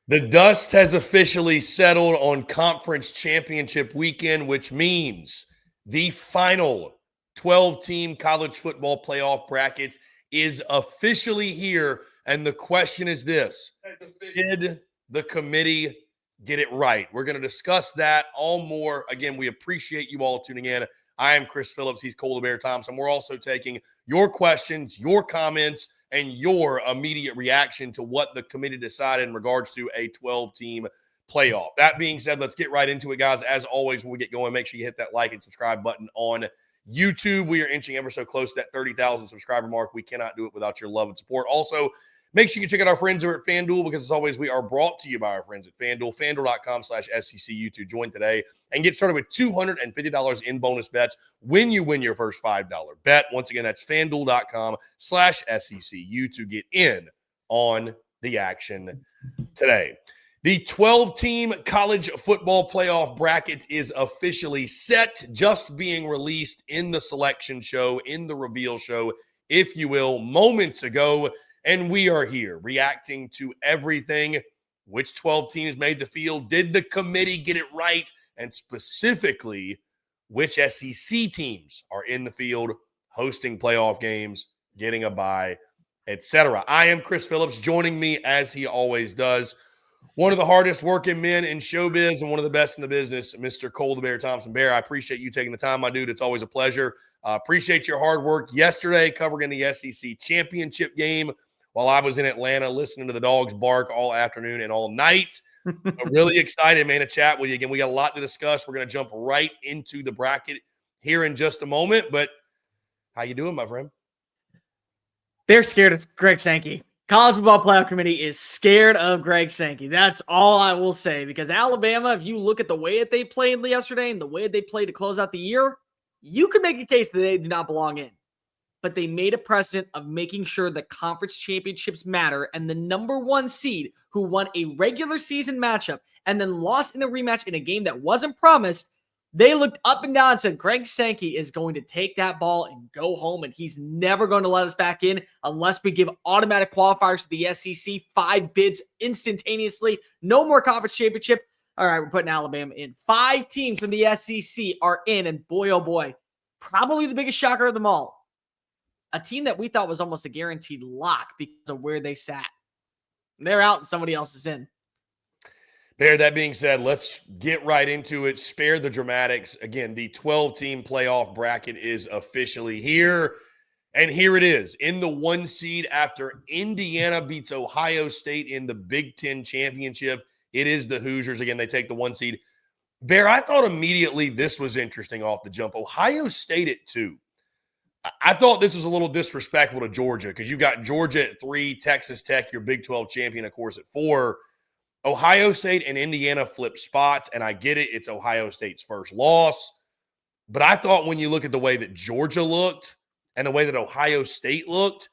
The dust has officially settled on conference championship weekend, which means the final 12-team college football playoff brackets is officially here. And the question is this: did the committee get it right? We're going to discuss that all more. Again, we appreciate you all tuning in. I am Chris Phillips. He's Cole Thompson. We're also taking your questions, your comments, and your immediate reaction to what the committee decided in regards to a 12-team playoff. That being said, let's get right into it, guys. As always, when we get going, make sure you hit that like and subscribe button on YouTube. We are inching ever so close to that 30,000 subscriber mark. We cannot do it without your love and support. Also, make sure you check out our friends over at FanDuel, because as always, we are brought to you by our friends at FanDuel. FanDuel.com/SECU to join today and get started with $250 in bonus bets when you win your first $5 bet. Once again, that's FanDuel.com/SECU to get in on the action today. The 12-team college football playoff bracket is officially set, just being released in the selection show, in the reveal show, if you will, moments ago. And we are here reacting to everything. Which 12 teams made the field? Did the committee get it right? And specifically, which SEC teams are in the field, hosting playoff games, getting a bye, etc. I am Chris Phillips. Joining me, as he always does, one of the hardest working men in showbiz and one of the best in the business, Mr. Cole the Bear Thompson. Bear, I appreciate you taking the time, my dude. It's always a pleasure. Appreciate your hard work yesterday covering the SEC championship game while I was in Atlanta listening to the dogs bark all afternoon and all night. Really excited, man, to chat with you again. We got a lot to discuss. We're going to jump right into the bracket here in just a moment. But how you doing, my friend? They're scared of Greg Sankey. College Football Playoff Committee is scared of Greg Sankey. That's all I will say, because Alabama, if you look at the way that they played yesterday and the way that they played to close out the year, you could make a case that they do not belong in. But they made a precedent of making sure that conference championships matter, and the number one seed who won a regular season matchup and then lost in a rematch in a game that wasn't promised, they looked up and down and said, Greg Sankey is going to take that ball and go home, and he's never going to let us back in unless we give automatic qualifiers to the SEC, 5 bids instantaneously, no more conference championship. All right, we're putting Alabama in. 5 teams from the SEC are in, and boy, oh boy, probably the biggest shocker of them all. A team that we thought was almost a guaranteed lock because of where they sat. They're out and somebody else is in. Bear, that being said, let's get right into it. Spare the dramatics. Again, the 12-team playoff bracket is officially here. And here it is. In the 1 seed after Indiana beats Ohio State in the Big Ten championship, it is the Hoosiers. Again, they take the 1 seed. Bear, I thought immediately this was interesting off the jump. Ohio State at 2. I thought this was a little disrespectful to Georgia, because you got Georgia at 3, Texas Tech, your Big 12 champion, of course, at 4. Ohio State and Indiana flip spots, and I get it. It's Ohio State's first loss. But I thought when you look at the way that Georgia looked and the way that Ohio State looked,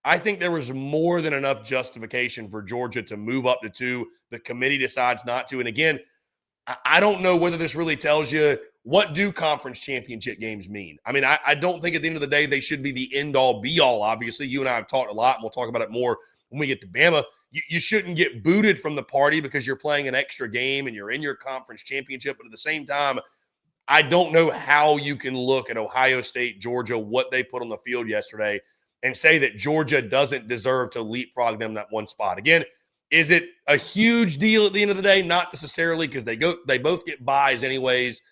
I think there was more than enough justification for Georgia to move up to 2. The committee decides not to. And again, I don't know whether this really tells you, what do conference championship games mean? I mean, I don't think at the end of the day they should be the end-all, be-all, obviously. You and I have talked a lot, and we'll talk about it more when we get to Bama. You shouldn't get booted from the party because you're playing an extra game and you're in your conference championship. But at the same time, I don't know how you can look at Ohio State, Georgia, what they put on the field yesterday, and say that Georgia doesn't deserve to leapfrog them that 1 spot. Again, is it a huge deal at the end of the day? Not necessarily, because they both get buys anyways.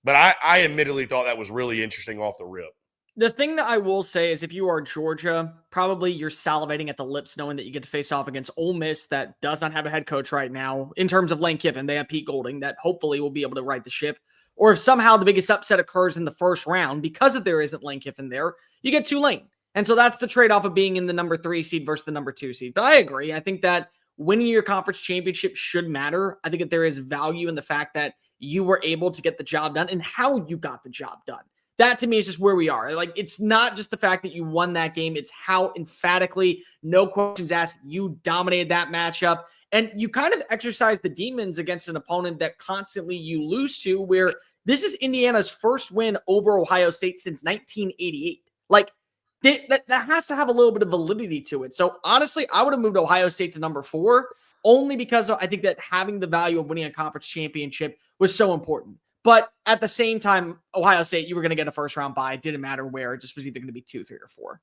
But I admittedly thought that was really interesting off the rip. The thing that I will say is, if you are Georgia, probably you're salivating at the lips knowing that you get to face off against Ole Miss, that does not have a head coach right now. In terms of Lane Kiffin, they have Pete Golding that hopefully will be able to right the ship. Or if somehow the biggest upset occurs in the first round, because if there isn't Lane Kiffin there, you get Tulane. And so that's the trade-off of being in the number 3 seed versus the number 2 seed. But I agree. I think that winning your conference championship should matter. I think that there is value in the fact that you were able to get the job done and how you got the job done. That to me is just where we are. Like, it's not just the fact that you won that game. It's how emphatically, no questions asked, you dominated that matchup. And you kind of exercise the demons against an opponent that constantly you lose to, where this is Indiana's first win over Ohio State since 1988. Like, that has to have a little bit of validity to it. So honestly, I would have moved Ohio State to number 4 only because I think that having the value of winning a conference championship was so important. But at the same time, Ohio State, you were going to get a first-round bye. It didn't matter where. It just was either going to be 2, 3, or 4.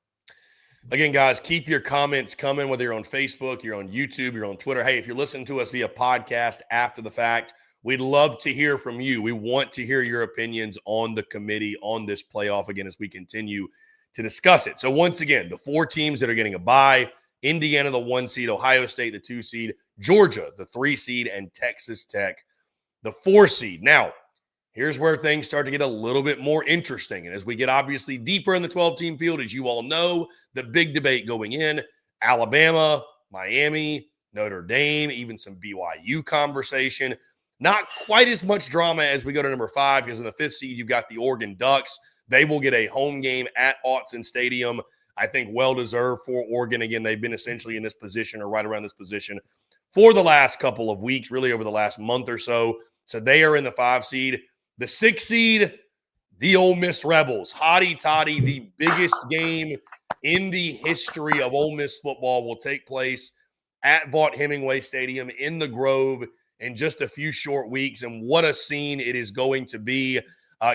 Again, guys, keep your comments coming, whether you're on Facebook, you're on YouTube, you're on Twitter. Hey, if you're listening to us via podcast after the fact, we'd love to hear from you. We want to hear your opinions on the committee, on this playoff, again, as we continue to discuss it. So once again, the 4 teams that are getting a bye: Indiana, the 1 seed, Ohio State, the 2 seed, Georgia, the 3 seed, and Texas Tech, the 4 seed. Now, here's where things start to get a little bit more interesting. And as we get obviously deeper in the 12-team field, as you all know, the big debate going in: Alabama, Miami, Notre Dame, even some BYU conversation. Not quite as much drama as we go to number 5, because in the 5th seed, you've got the Oregon Ducks. They will get a home game at Autzen Stadium. I think well-deserved for Oregon. Again, they've been essentially in this position or right around this position for the last couple of weeks, really over the last month or so. So they are in the 5 seed. The 6 seed, the Ole Miss Rebels. Hotty toddy, the biggest game in the history of Ole Miss football will take place at Vaught Hemingway Stadium in the Grove in just a few short weeks. And what a scene it is going to be.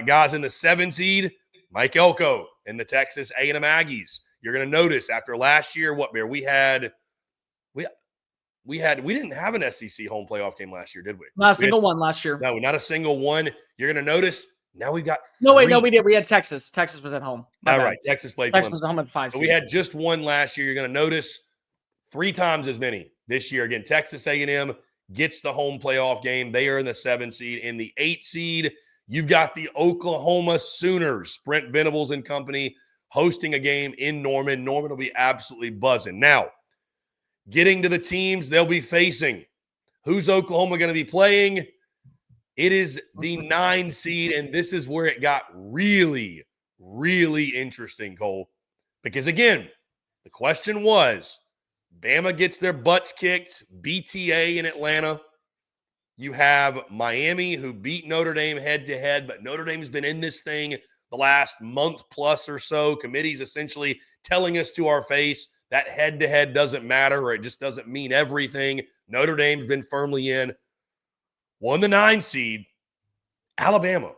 Guys, in the 7 seed, Mike Elko and the Texas A&M Aggies. You're going to notice after last year, we didn't have an SEC home playoff game last year, did we? Not a single one last year. No, not a single one. You're going to notice now we've got 3. No, wait, no, we did. We had Texas. Texas was at home. All right, Texas played. Texas was at home at 5 seed. So we had just 1 last year. You're going to notice 3 times as many this year. Again, Texas A&M gets the home playoff game. They are in the 7 seed. In the 8 seed, you've got the Oklahoma Sooners, Brent Venables and company, hosting a game in Norman. Norman will be absolutely buzzing. Now, getting to the teams they'll be facing. Who's Oklahoma going to be playing? It is the 9 seed, and this is where it got really, really interesting, Cole. Because, again, the question was, Bama gets their butts kicked, BTA in Atlanta. You have Miami, who beat Notre Dame head-to-head, but Notre Dame's been in this thing the last month plus or so. Committee's essentially telling us to our face that head-to-head doesn't matter, or it just doesn't mean everything. Notre Dame's been firmly in. Won the 9 seed, Alabama,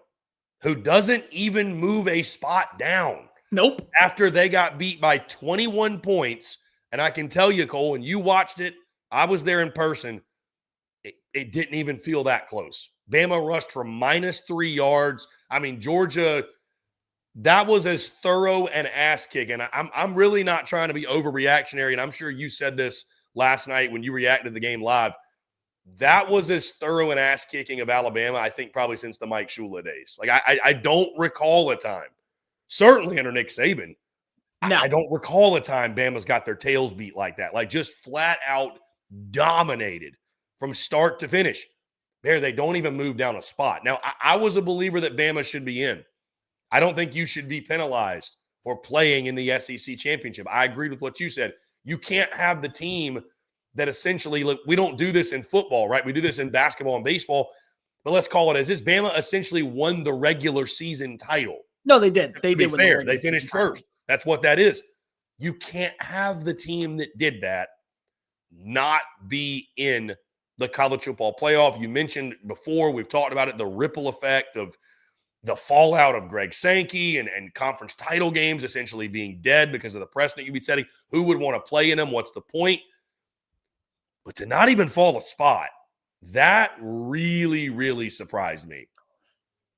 who doesn't even move a spot down. Nope. After they got beat by 21 points. And I can tell you, Cole, when you watched it, I was there in person, it didn't even feel that close. Bama rushed for -3 yards. I mean, Georgia, that was as thorough an ass kick. And I'm really not trying to be overreactionary, and I'm sure you said this last night when you reacted to the game live. That was as thorough an ass kicking of Alabama, I think, probably since the Mike Shula days. Like, I don't recall a time, certainly under Nick Saban, no. I don't recall a time Bama's got their tails beat like that. Like, just flat out dominated from start to finish. There, they don't even move down a spot. Now, I was a believer that Bama should be in. I don't think you should be penalized for playing in the SEC championship. I agreed with what you said. You can't have the team that essentially, look, we don't do this in football, right? We do this in basketball and baseball, but let's call it as this. Bama essentially won the regular season title. No, they did. They did. Fair. They finished first. That's what that is. You can't have the team that did that not be in the college football playoff. You mentioned before, we've talked about it, the ripple effect of the fallout of Greg Sankey and conference title games essentially being dead because of the precedent you'd be setting. Who would want to play in them? What's the point? But to not even fall a spot, that really, really surprised me.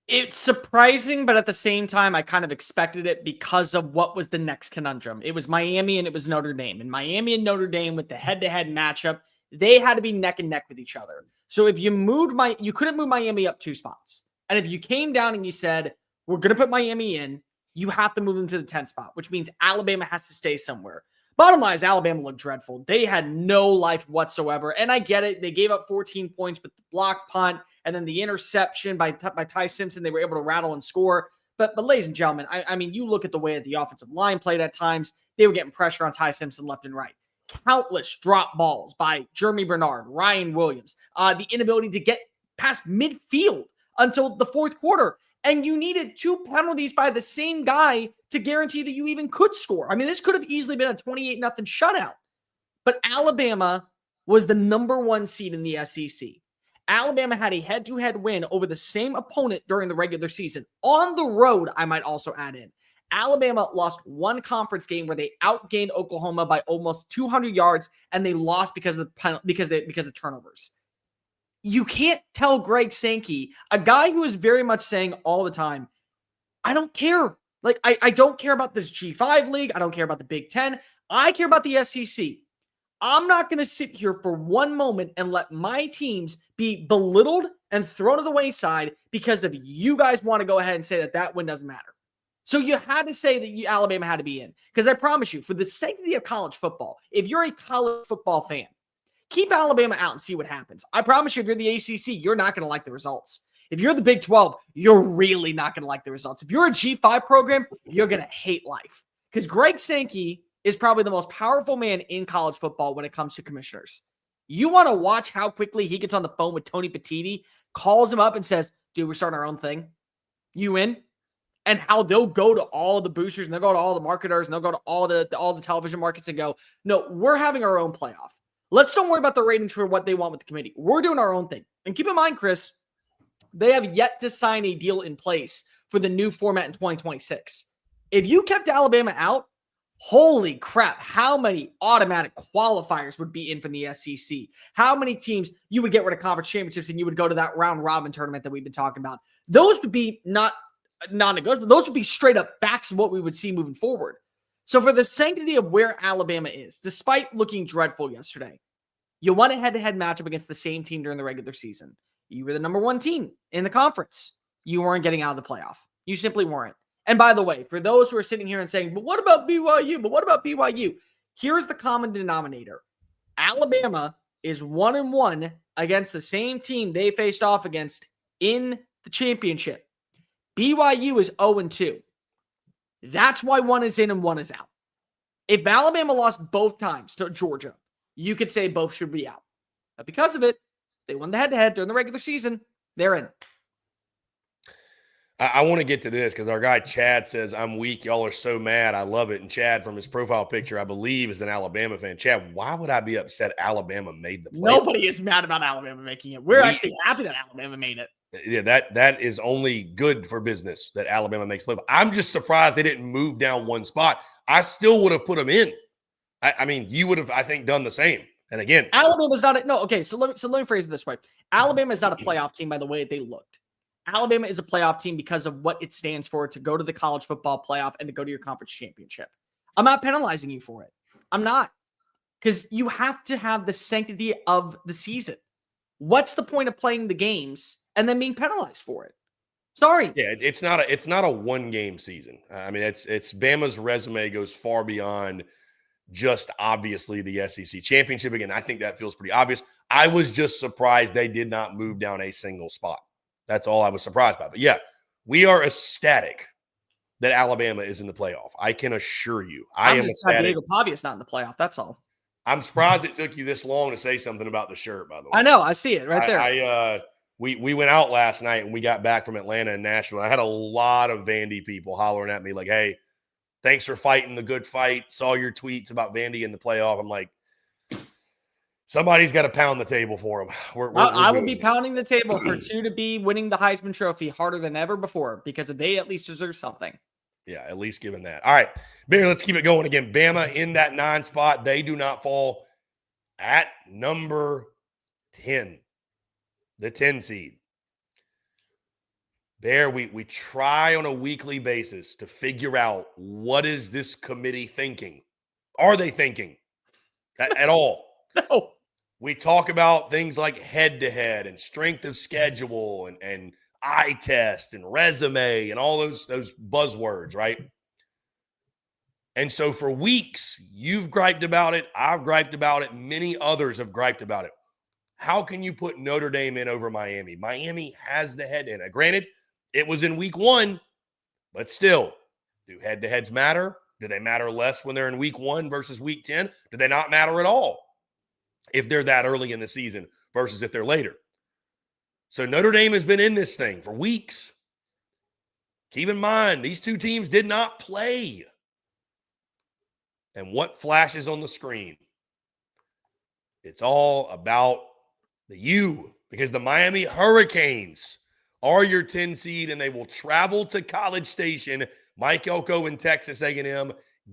It's surprising, but at the same time, I kind of expected it because of what was the next conundrum. It was Miami and it was Notre Dame. And Miami and Notre Dame with the head-to-head matchup, they had to be neck and neck with each other. So if you you couldn't move Miami up 2 spots. And if you came down and you said, we're going to put Miami in, you have to move them to the 10th spot, which means Alabama has to stay somewhere. Bottom line is Alabama looked dreadful. They had no life whatsoever. And I get it. They gave up 14 points with the block punt and then the interception by Ty Simpson. They were able to rattle and score. But ladies and gentlemen, I mean, you look at the way that the offensive line played at times. They were getting pressure on Ty Simpson left and right. Countless drop balls by Jeremy Bernard, Ryan Williams. The inability to get past midfield until the 4th quarter. And you needed 2 penalties by the same guy to guarantee that you even could score. I mean, this could have easily been a 28-0 shutout. But Alabama was the number 1 seed in the SEC. Alabama had a head-to-head win over the same opponent during the regular season. On the road, I might also add in. Alabama lost one conference game where they outgained Oklahoma by almost 200 yards, and they lost because of turnovers. You can't tell Greg Sankey, a guy who is very much saying all the time, I don't care. Like, I don't care about this G5 league. I don't care about the Big Ten. I care about the SEC. I'm not going to sit here for one moment and let my teams be belittled and thrown to the wayside because of you guys want to go ahead and say that win doesn't matter. So you had to say that Alabama had to be in. Because I promise you, for the sanctity of college football, if you're a college football fan, keep Alabama out and see what happens. I promise you, if you're the ACC, you're not going to like the results. If you're the Big 12, you're really not going to like the results. If you're a G5 program, you're going to hate life. Because Greg Sankey is probably the most powerful man in college football when it comes to commissioners. You want to watch how quickly he gets on the phone with Tony Petitti, calls him up and says, dude, we're starting our own thing. You in? And how they'll go to all the boosters and they'll go to all the marketers and they'll go to all the television markets and go, no, we're having our own playoff. Let's don't worry about the ratings for what they want with the committee. We're doing our own thing. And keep in mind, Chris, they have yet to sign a deal in place for the new format in 2026. If you kept Alabama out, holy crap, how many automatic qualifiers would be in from the SEC? How many teams you would get rid of conference championships and you would go to that round robin tournament that we've been talking about? Those would be not non-negotiable. Those would be straight up backs of what we would see moving forward. So for the sanctity of where Alabama is, despite looking dreadful yesterday, you won a head-to-head matchup against the same team during the regular season. You were the number 1 team in the conference. You weren't getting out of the playoff. You simply weren't. And by the way, for those who are sitting here and saying, but what about BYU? Here's the common denominator. Alabama is 1-1 against the same team they faced off against in the championship. BYU is 0-2. That's why one is in and one is out. If Alabama lost both times to Georgia, you could say both should be out. But because of it, they won the head-to-head during the regular season. They're in. I want to get to this because our guy Chad says, I'm weak. Y'all are so mad. I love it. And Chad, from his profile picture, I believe is an Alabama fan. Chad, why would I be upset Alabama made the playoff? Nobody is mad about Alabama making it. We're actually happy that Alabama made it. Yeah, that is only good for business that Alabama makes the playoff. I'm just surprised they didn't move down one spot. I still would have put them in. I mean, you would have, I think, done the same. And again, Alabama's not no. Okay, so let me phrase it this way: Alabama is not a playoff team by the way they looked. Alabama is a playoff team because of what it stands for to go to the college football playoff and to go to your conference championship. I'm not penalizing you for it. I'm not, because you have to have the sanctity of the season. What's the point of playing the games and then being penalized for it? Sorry. Yeah, it's not a one-game season. I mean, it's Bama's resume goes far beyond just obviously the SEC championship. Again, I think that feels pretty obvious. I was just surprised they did not move down a single spot. That's all I was surprised by. But yeah, we are ecstatic that Alabama is in the playoff. I can assure you. I'm just ecstatic. Diego Pavia's not in the playoff. That's all. I'm surprised it took you this long to say something about the shirt, by the way. I know. I see it right there. We went out last night and we got back from Atlanta and Nashville. I had a lot of Vandy people hollering at me like, hey, thanks for fighting the good fight. Saw your tweets about Vandy in the playoff. I'm like, somebody's got to pound the table for them. I will be pounding the table for 2 to be winning the Heisman Trophy harder than ever before because they at least deserve something. Yeah, at least given that. All right, Barry, let's keep it going again. Bama in that 9 spot. They do not fall at number 10, the 10 seed. There, we try on a weekly basis to figure out what is this committee thinking. Are they thinking at all? No. We talk about things like head-to-head and strength of schedule and eye test and resume and all those buzzwords, right? And so for weeks, you've griped about it. I've griped about it. Many others have griped about it. How can you put Notre Dame in over Miami? Miami has the head in it. Granted, it was in week 1, but still, do head-to-heads matter? Do they matter less when they're in week 1 versus week 10? Do they not matter at all if they're that early in the season versus if they're later? So Notre Dame has been in this thing for weeks. Keep in mind, these 2 teams did not play. And what flashes on the screen? It's all about the U, because the Miami Hurricanes are your 10 seed, and they will travel to College Station, Mike Elko and Texas A&M,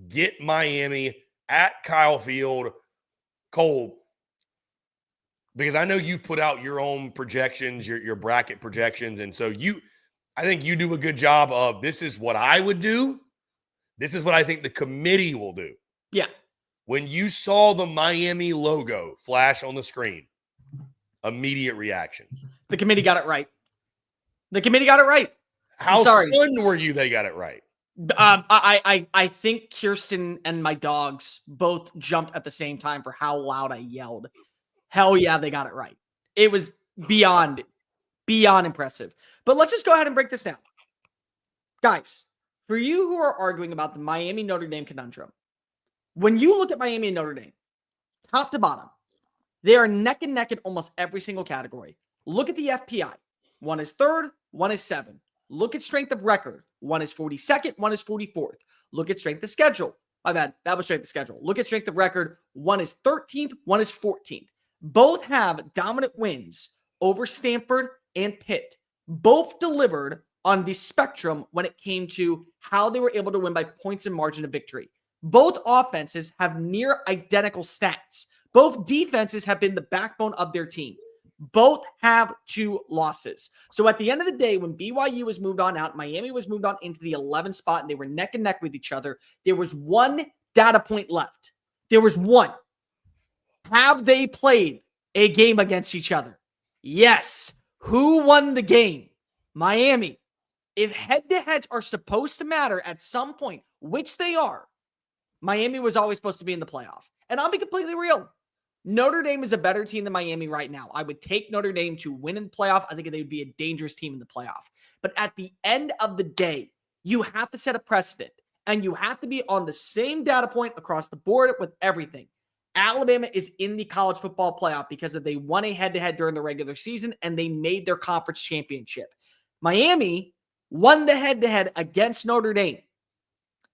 get Miami at Kyle Field. Cole, because I know you've put out your own projections, your bracket projections, and so I think you do a good job of, this is what I would do. This is what I think the committee will do. Yeah. When you saw the Miami logo flash on the screen, immediate reaction. The committee got it right. The committee got it right. How stunned were you they got it right? I think Kirsten and my dogs both jumped at the same time for how loud I yelled. Hell yeah, they got it right. It was beyond impressive. But let's just go ahead and break this down. Guys, for you who are arguing about the Miami Notre Dame conundrum, when you look at Miami and Notre Dame, top to bottom, they are neck and neck in almost every single category. Look at the FPI. One is third, one is 7. Look at strength of record. One is 42nd, one is 44th. Look at strength of schedule. My bad. That was strength of schedule. Look at strength of record. One is 13th, one is 14th. Both have dominant wins over Stanford and Pitt. Both delivered on the spectrum when it came to how they were able to win by points and margin of victory. Both offenses have near identical stats. Both defenses have been the backbone of their team. Both have 2 losses. So at the end of the day, when BYU was moved on out, Miami was moved on into the 11th spot, and they were neck and neck with each other, there was one data point left. There was one. Have they played a game against each other? Yes. Who won the game? Miami. If head-to-heads are supposed to matter at some point, which they are, Miami was always supposed to be in the playoff. And I'll be completely real. Notre Dame is a better team than Miami right now. I would take Notre Dame to win in the playoff. I think they would be a dangerous team in the playoff. But at the end of the day, you have to set a precedent, and you have to be on the same data point across the board with everything. Alabama is in the college football playoff because they won a head-to-head during the regular season, and they made their conference championship. Miami won the head-to-head against Notre Dame.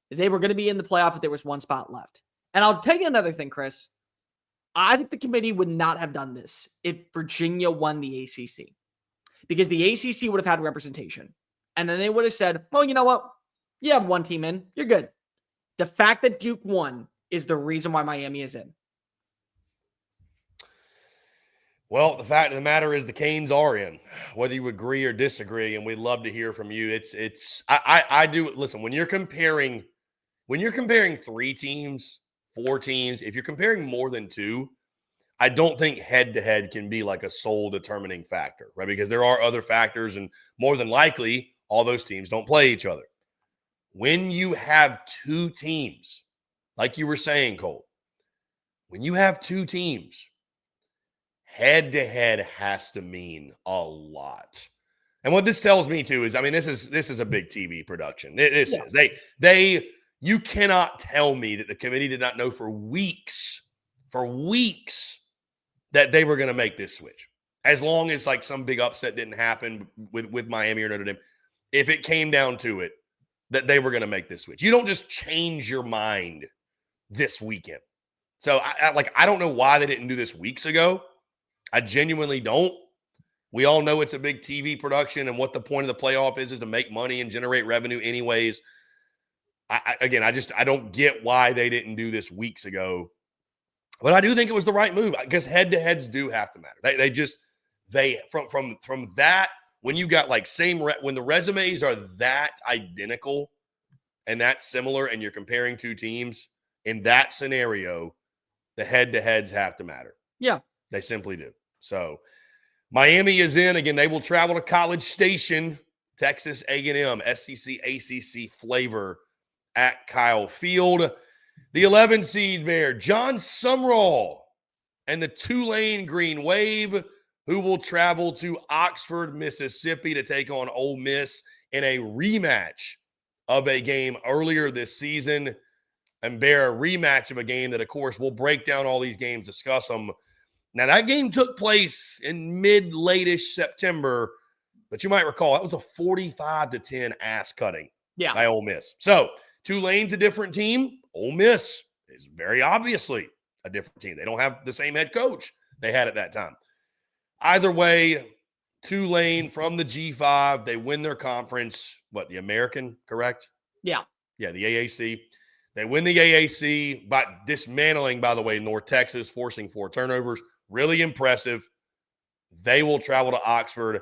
They were going to be in the playoff if there was one spot left. And I'll tell you another thing, Chris. I think the committee would not have done this if Virginia won the ACC, because the ACC would have had representation. And then they would have said, well, you know what? You have one team in. You're good. The fact that Duke won is the reason why Miami is in. Well, the fact of the matter is the Canes are in, whether you agree or disagree, and we'd love to hear from you. I do. Listen, when you're comparing 3 teams, 4 teams, if you're comparing more than 2, I don't think head-to-head can be like a sole determining factor, right? Because there are other factors, and more than likely, all those teams don't play each other. When you have 2 teams, like you were saying, Cole, when you have 2 teams, head-to-head has to mean a lot. And what this tells me, too, is, I mean, this is a big TV production. This is. You cannot tell me that the committee did not know for weeks that they were going to make this switch. As long as like some big upset didn't happen with Miami or Notre Dame, if it came down to it, that they were going to make this switch. You don't just change your mind this weekend. So I don't know why they didn't do this weeks ago. I genuinely don't. We all know it's a big TV production, and what the point of the playoff is to make money and generate revenue anyways. I don't get why they didn't do this weeks ago, but I do think it was the right move, because head-to-heads do have to matter. They from that, when you got like when the resumes are that identical and that similar, and you're comparing 2 teams in that scenario, the head-to-heads have to matter. Yeah, they simply do. So Miami is in again. They will travel to College Station, Texas A&M, SEC ACC flavor at Kyle Field. The 11 seed Bear, John Sumrall and the Tulane Green Wave, who will travel to Oxford, Mississippi to take on Ole Miss in a rematch of a game earlier this season. And Bear, a rematch of a game that, of course, we'll break down all these games, discuss them. Now, that game took place in late-ish September, but you might recall that was a 45-10 ass cutting by Ole Miss. So, Tulane's a different team. Ole Miss is very obviously a different team. They don't have the same head coach they had at that time. Either way, Tulane from the G5, they win their conference. What, the American, correct? Yeah. Yeah, the AAC. They win the AAC by dismantling, by the way, North Texas, forcing 4 turnovers. Really impressive. They will travel to Oxford.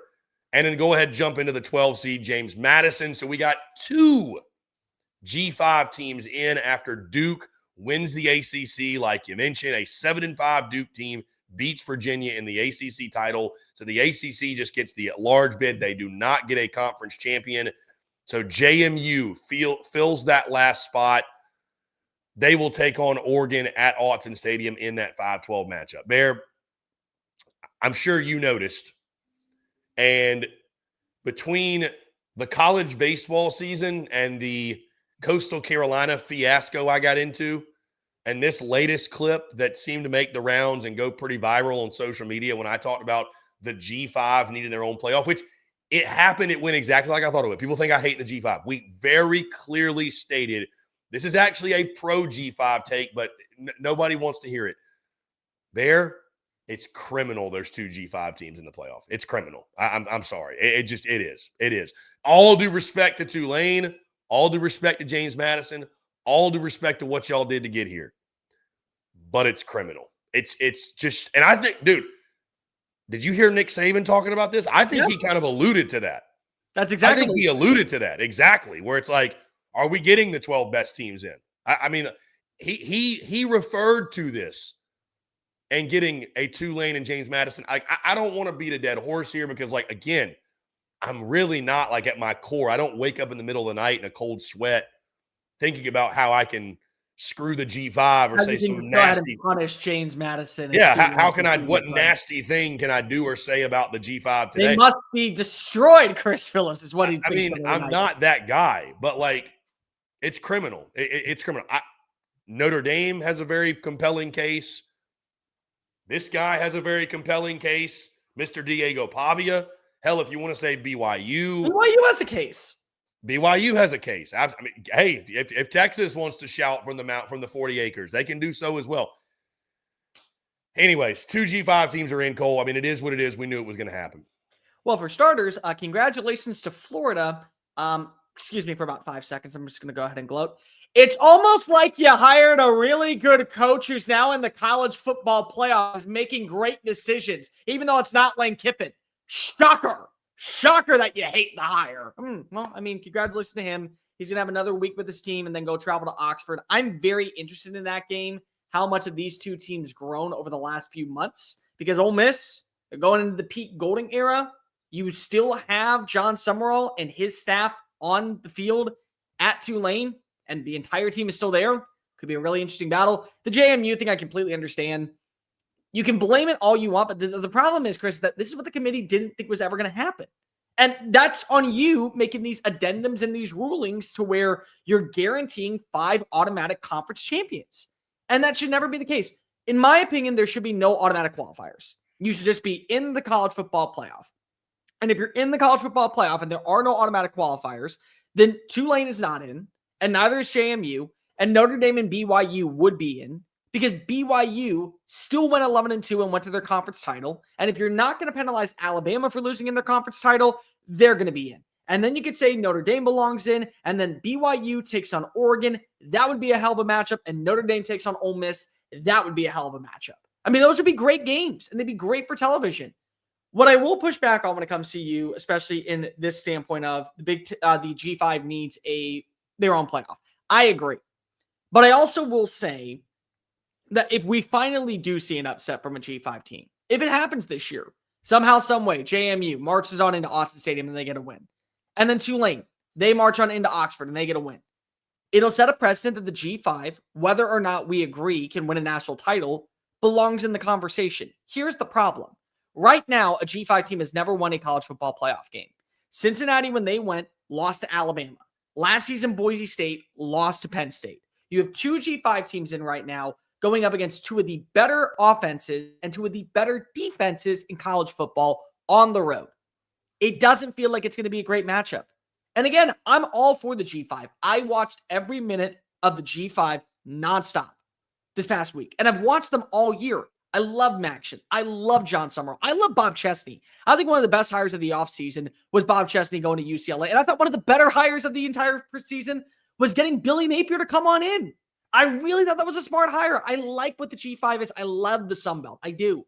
And then go ahead and jump into the 12 seed, James Madison. So we got 2 G5 teams in after Duke wins the ACC, like you mentioned. A 7-5 Duke team beats Virginia in the ACC title. So the ACC just gets the large bid. They do not get a conference champion. So JMU fills that last spot. They will take on Oregon at Autzen Stadium in that 5-12 matchup. Bear, I'm sure you noticed. And between the college baseball season and the Coastal Carolina fiasco I got into, and this latest clip that seemed to make the rounds and go pretty viral on social media when I talked about the G5 needing their own playoff, which it happened. It went exactly like I thought it would. People think I hate the G5. We very clearly stated this is actually a pro G5 take, but nobody wants to hear it. Bear, it's criminal there's 2 G5 teams in the playoff. It's criminal. I'm sorry. It is. It is. All due respect to Tulane, all due respect to James Madison, all due respect to what y'all did to get here. But it's criminal. It's just, and I think, dude, did you hear Nick Saban talking about this? I think he kind of alluded to that. That's exactly. I think he alluded to that. Exactly. Where it's like, are we getting the 12 best teams in? I mean, he referred to this and getting a Tulane and James Madison. I don't want to beat a dead horse here because, like, again, I'm really not, like, at my core. I don't wake up in the middle of the night in a cold sweat thinking about how I can screw the G5 or say some nasty. Punish James Madison. Yeah, how can I? What nasty thing can I do or say about the G5 today? They must be destroyed. Chris Phillips is what he's. I mean, I'm not that guy, but like, it's criminal. It's criminal. Notre Dame has a very compelling case. This guy has a very compelling case. Mr. Diego Pavia. Hell, if you want to say BYU has a case. BYU has a case. I mean, hey, if Texas wants to shout from the 40 acres, they can do so as well. Anyways, 2 G5 teams are in, Cole. I mean, it is what it is. We knew it was going to happen. Well, for starters, congratulations to Florida. Excuse me for about 5 seconds. I'm just going to go ahead and gloat. It's almost like you hired a really good coach who's now in the college football playoffs making great decisions, even though it's not Lane Kiffin. Shocker. Shocker that you hate the hire. Well, I mean, congratulations to him. He's going to have another week with his team and then go travel to Oxford. I'm very interested in that game, how much of these 2 teams grown over the last few months, because Ole Miss, they're going into the Pete Golding era. You still have John Summerall and his staff on the field at Tulane, and the entire team is still there. Could be a really interesting battle. The JMU thing, I completely understand. You can blame it all you want, but the problem is, Chris, that this is what the committee didn't think was ever going to happen. And that's on you making these addendums and these rulings to where you're guaranteeing 5 automatic conference champions. And that should never be the case. In my opinion, there should be no automatic qualifiers. You should just be in the college football playoff. And if you're in the college football playoff and there are no automatic qualifiers, then Tulane is not in, and neither is JMU, and Notre Dame and BYU would be in, because BYU still went 11-2 and went to their conference title. And if you're not going to penalize Alabama for losing in their conference title, they're going to be in. And then you could say Notre Dame belongs in, and then BYU takes on Oregon. That would be a hell of a matchup. And Notre Dame takes on Ole Miss. That would be a hell of a matchup. I mean, those would be great games, and they'd be great for television. What I will push back on when it comes to you, especially in this standpoint of the G5 needs their own playoff. I agree. But I also will say that if we finally do see an upset from a G5 team, if it happens this year, somehow, some way, JMU marches on into Autzen Stadium and they get a win. And then Tulane, they march on into Oxford and they get a win. It'll set a precedent that the G5, whether or not we agree can win a national title, belongs in the conversation. Here's the problem. Right now, a G5 team has never won a college football playoff game. Cincinnati, when they went, lost to Alabama. Last season, Boise State lost to Penn State. You have 2 G5 teams in right now going up against 2 of the better offenses and 2 of the better defenses in college football on the road. It doesn't feel like it's going to be a great matchup. And again, I'm all for the G5. I watched every minute of the G5 nonstop. this past week, and I've watched them all year. I love Maction. I love John Summerall. I love Bob Chesney. I think one of the best hires of the offseason was Bob Chesney going to UCLA. And I thought one of the better hires of the entire season was getting Billy Napier to come on in. I really thought that was a smart hire. I like what the G5 is. I love the Sun Belt. I do.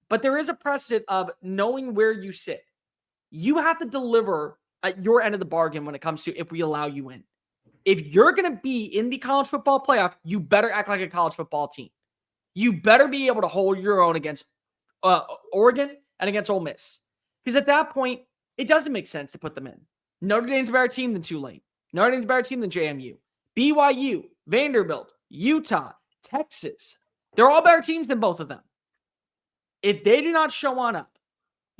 But there is a precedent of knowing where you sit. You have to deliver at your end of the bargain when it comes to if we allow you in. If you're going to be in the college football playoff, you better act like a college football team. You better be able to hold your own against Oregon and against Ole Miss. Because at that point, it doesn't make sense to put them in. Notre Dame's a better team than Tulane. Notre Dame's a better team than JMU. BYU, Vanderbilt, Utah, Texas. They're all better teams than both of them. If they do not show on up,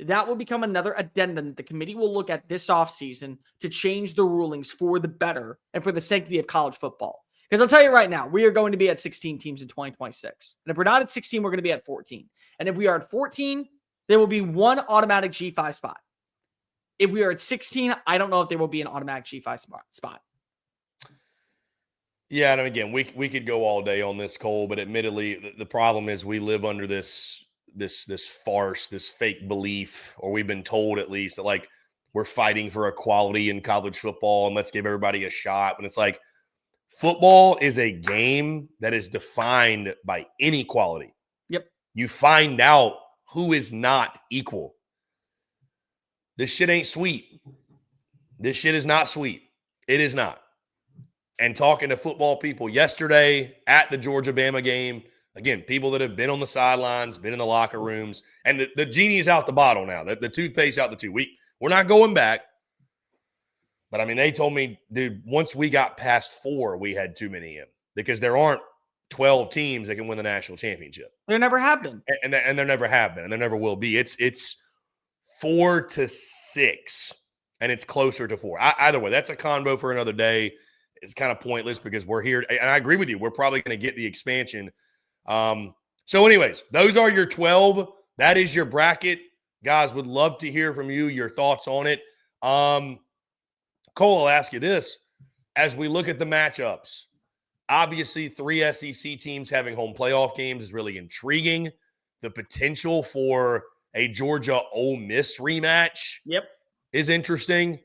that will become another addendum that the committee will look at this offseason to change the rulings for the better and for the sanctity of college football. Because I'll tell you right now, we are going to be at 16 teams in 2026. And if we're not at 16, we're going to be at 14. And if we are at 14, there will be one automatic G5 spot. If we are at 16, I don't know if there will be an automatic G5 spot. Yeah, and again, we could go all day on this, Cole, but admittedly, the problem is we live under this farce, this fake belief, or we've been told at least that like we're fighting for equality in college football and let's give everybody a shot. When it's like, football is a game that is defined by inequality. Yep. You find out who is not equal. This shit ain't sweet. This shit is not sweet. It is not. And talking to football people yesterday at the Georgia-Bama game, again, people that have been on the sidelines, been in the locker rooms, and the genie is out the bottle now. The toothpaste out the tube. We're not going back. But, I mean, they told me, dude, once we got past 4, we had too many in because there aren't 12 teams that can win the national championship. There never have been. And there never have been, and there never will be. It's 4 to 6, and it's closer to 4. Either way, that's a convo for another day. It's kind of pointless because we're here. And I agree with you. We're probably going to get the expansion. So anyways, those are your 12. That is your bracket. Guys, would love to hear from you, your thoughts on it. Cole, I'll ask you this. As we look at the matchups, obviously 3 SEC teams having home playoff games is really intriguing. The potential for a Georgia-Ole Miss rematch is interesting.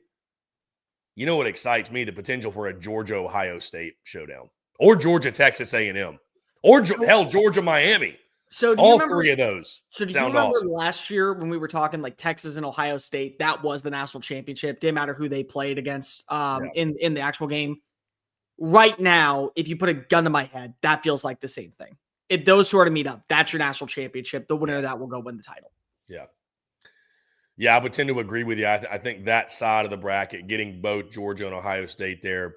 You know what excites me? The potential for a Georgia-Ohio State showdown. Or Georgia-Texas A&M. Or, hell, Georgia-Miami. So all 3 of those. So do you remember last year when we were talking like Texas and Ohio State, that was the national championship. Didn't matter who they played against in the actual game. Right now, if you put a gun to my head, that feels like the same thing. If those sort of meet up, that's your national championship. The winner of that will go win the title. Yeah. Yeah, I would tend to agree with you. I think that side of the bracket, getting both Georgia and Ohio State there,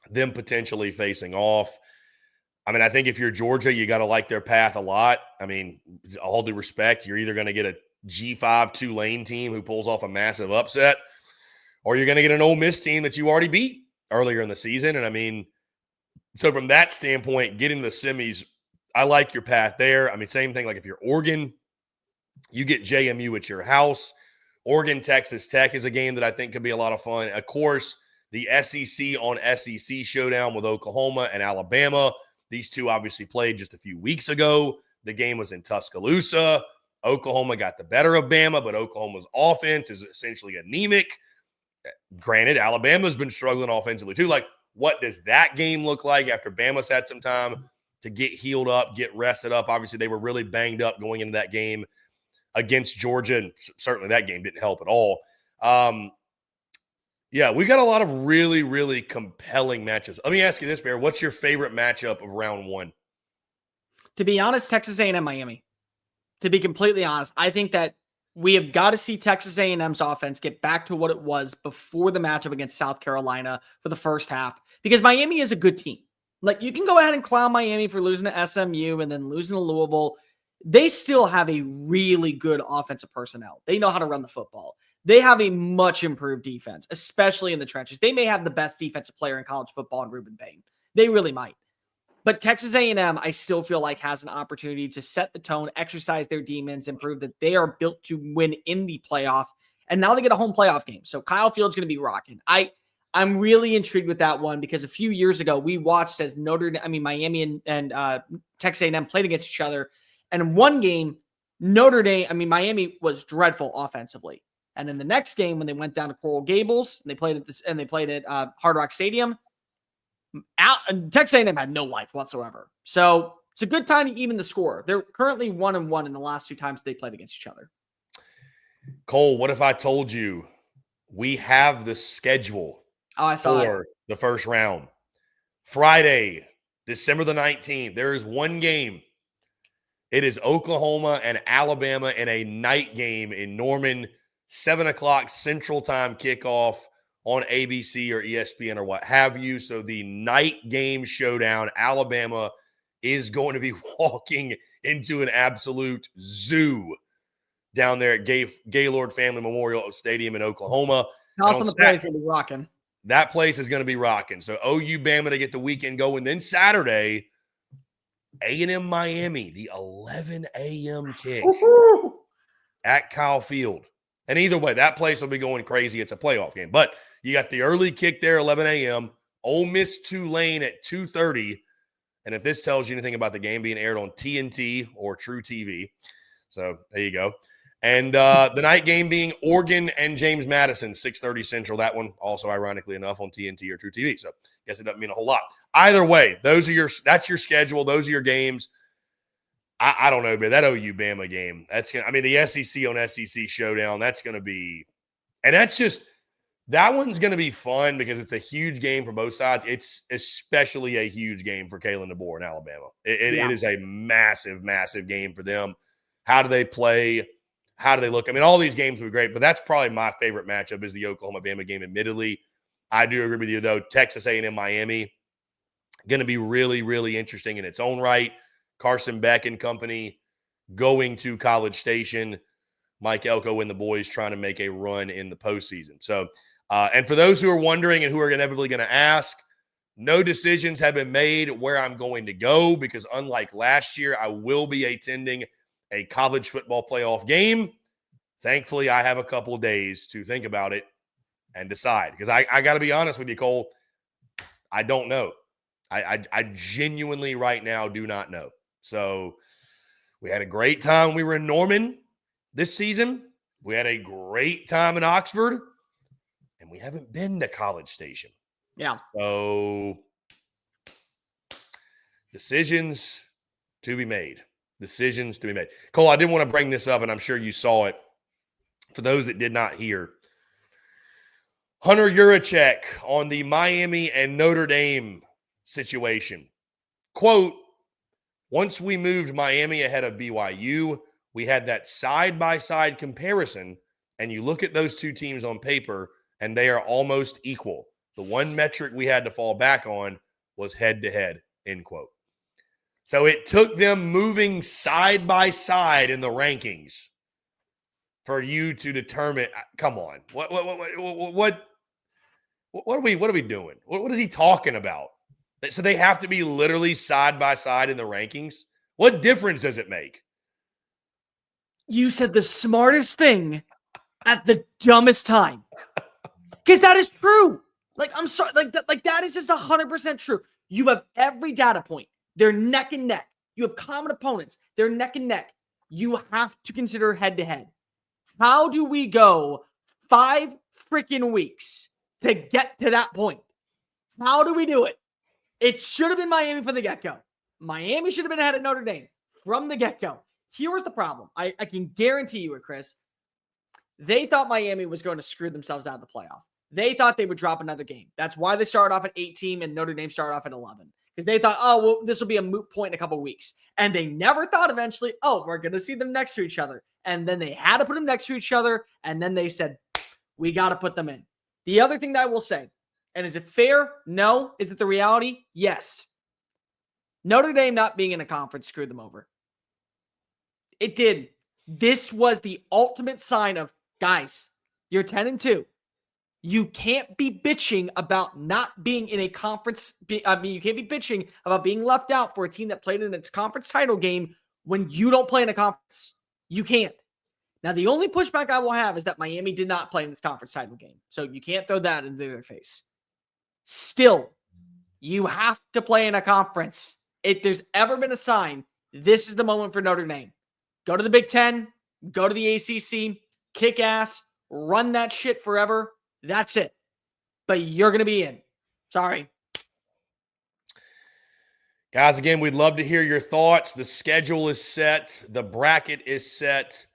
them potentially facing off. I mean, I think if you're Georgia, you got to like their path a lot. I mean, all due respect, you're either going to get a G5 Tulane team who pulls off a massive upset, or you're going to get an Ole Miss team that you already beat earlier in the season. And I mean, so from that standpoint, getting the semis, I like your path there. I mean, same thing. Like if you're Oregon, you get JMU at your house. Oregon, Texas Tech is a game that I think could be a lot of fun. Of course, the SEC on SEC showdown with Oklahoma and Alabama. These two obviously played just a few weeks ago. The game was in Tuscaloosa. Oklahoma got the better of Bama, but Oklahoma's offense is essentially anemic. Granted, Alabama's been struggling offensively too. Like, what does that game look like after Bama's had some time to get healed up, get rested up? Obviously, they were really banged up going into that game against Georgia, and certainly that game didn't help at all. Yeah, we got a lot of really, really compelling matchups. Let me ask you this, Bear. What's your favorite matchup of round 1? To be honest, Texas A&M Miami. To be completely honest, I think that we have got to see Texas A&M's offense get back to what it was before the matchup against South Carolina for the first half, because Miami is a good team. Like, you can go ahead and clown Miami for losing to SMU and then losing to Louisville. They still have a really good offensive personnel. They know how to run the football. They have a much improved defense, especially in the trenches. They may have the best defensive player in college football in Ruben Payne. They really might. But Texas A&M, I still feel like, has an opportunity to set the tone, exercise their demons, and prove that they are built to win in the playoff. And now they get a home playoff game. So Kyle Fields going to be rocking. I I'm really intrigued with that one because a few years ago we watched as Miami and Texas A&M played against each other, and in one game, Miami was dreadful offensively, and in the next game when they went down to Coral Gables and they played at Hard Rock Stadium, Texas A&M had no life whatsoever. So it's a good time to even the score. They're currently 1-1 in the last 2 times they played against each other. Cole, what if I told you we have the schedule for the first round? Friday, December the 19th, there is one game. It is Oklahoma and Alabama in a night game in Norman, 7 o'clock Central Time kickoff on ABC or ESPN or what have you. So the night game showdown, Alabama is going to be walking into an absolute zoo down there at Gaylord Family Memorial Stadium in Oklahoma. Place is going to be rocking. That place is going to be rocking. So OU Bama to get the weekend going. Then Saturday, A&M Miami, the 11 a.m. kick at Kyle Field. And either way, that place will be going crazy. It's a playoff game. But you got the early kick there, 11 a.m. Ole Miss Tulane at 2:30. And if this tells you anything about the game being aired on TNT or True TV. So there you go. And the night game being Oregon and James Madison, 6:30 Central. That one also, ironically enough, on TNT or True TV. So I guess it doesn't mean a whole lot. Either way, that's your schedule. Those are your games. I don't know, but that OU Bama game, the SEC on SEC showdown, that's going to be, and that one's going to be fun because it's a huge game for both sides. It's especially a huge game for Kalen DeBoer in Alabama. It is a massive, massive game for them. How do they play? How do they look? All these games will be great, but that's probably my favorite matchup is the Oklahoma-Bama game, admittedly. I do agree with you, though. Texas A&M Miami, going to be really, really interesting in its own right. Carson Beck and company going to College Station. Mike Elko and the boys trying to make a run in the postseason. So, and for those who are wondering and who are inevitably going to ask, no decisions have been made where I'm going to go because unlike last year, I will be attending a college football playoff game. Thankfully, I have a couple days to think about it and decide because I got to be honest with you, Cole. I don't know. I genuinely right now do not know. So we had a great time when we were in Norman this season. We had a great time in Oxford, and we haven't been to College Station. Yeah. So decisions to be made. Decisions to be made. Cole, I did want to bring this up, and I'm sure you saw it. For those that did not hear, Hunter Yurachek on the Miami and Notre Dame situation. Quote, once we moved Miami ahead of BYU, we had that side-by-side comparison, and you look at those two teams on paper, and they are almost equal. The one metric we had to fall back on was head-to-head, end quote. So it took them moving side-by-side in the rankings for you to determine, come on, what are we doing? What is he talking about? So they have to be literally side by side in the rankings? What difference does it make? You said the smartest thing at the dumbest time. Because that is true. I'm sorry. That is just 100% true. You have every data point. They're neck and neck. You have common opponents. They're neck and neck. You have to consider head to head. How do we go 5 freaking weeks to get to that point? How do we do it? It should have been Miami from the get-go. Miami should have been ahead at Notre Dame from the get-go. Here was the problem. I can guarantee you it, Chris. They thought Miami was going to screw themselves out of the playoff. They thought they would drop another game. That's why they started off at 18 and Notre Dame started off at 11. Because they thought, this will be a moot point in a couple weeks. And they never thought eventually, we're going to see them next to each other. And then they had to put them next to each other. And then they said, we got to put them in. The other thing that I will say, and is it fair? No. Is it the reality? Yes. Notre Dame not being in a conference screwed them over. It did. This was the ultimate sign of, guys, you're 10-2. You can't be bitching about not being in a conference. You can't be bitching about being left out for a team that played in its conference title game when you don't play in a conference. You can't. Now, the only pushback I will have is that Miami did not play in this conference title game. So you can't throw that in their face. Still, you have to play in a conference. If there's ever been a sign, this is the moment for Notre Dame. Go to the Big Ten, go to the ACC, kick ass, run that shit forever. That's it. But you're going to be in. Sorry. Guys, again, we'd love to hear your thoughts. The schedule is set. The bracket is set.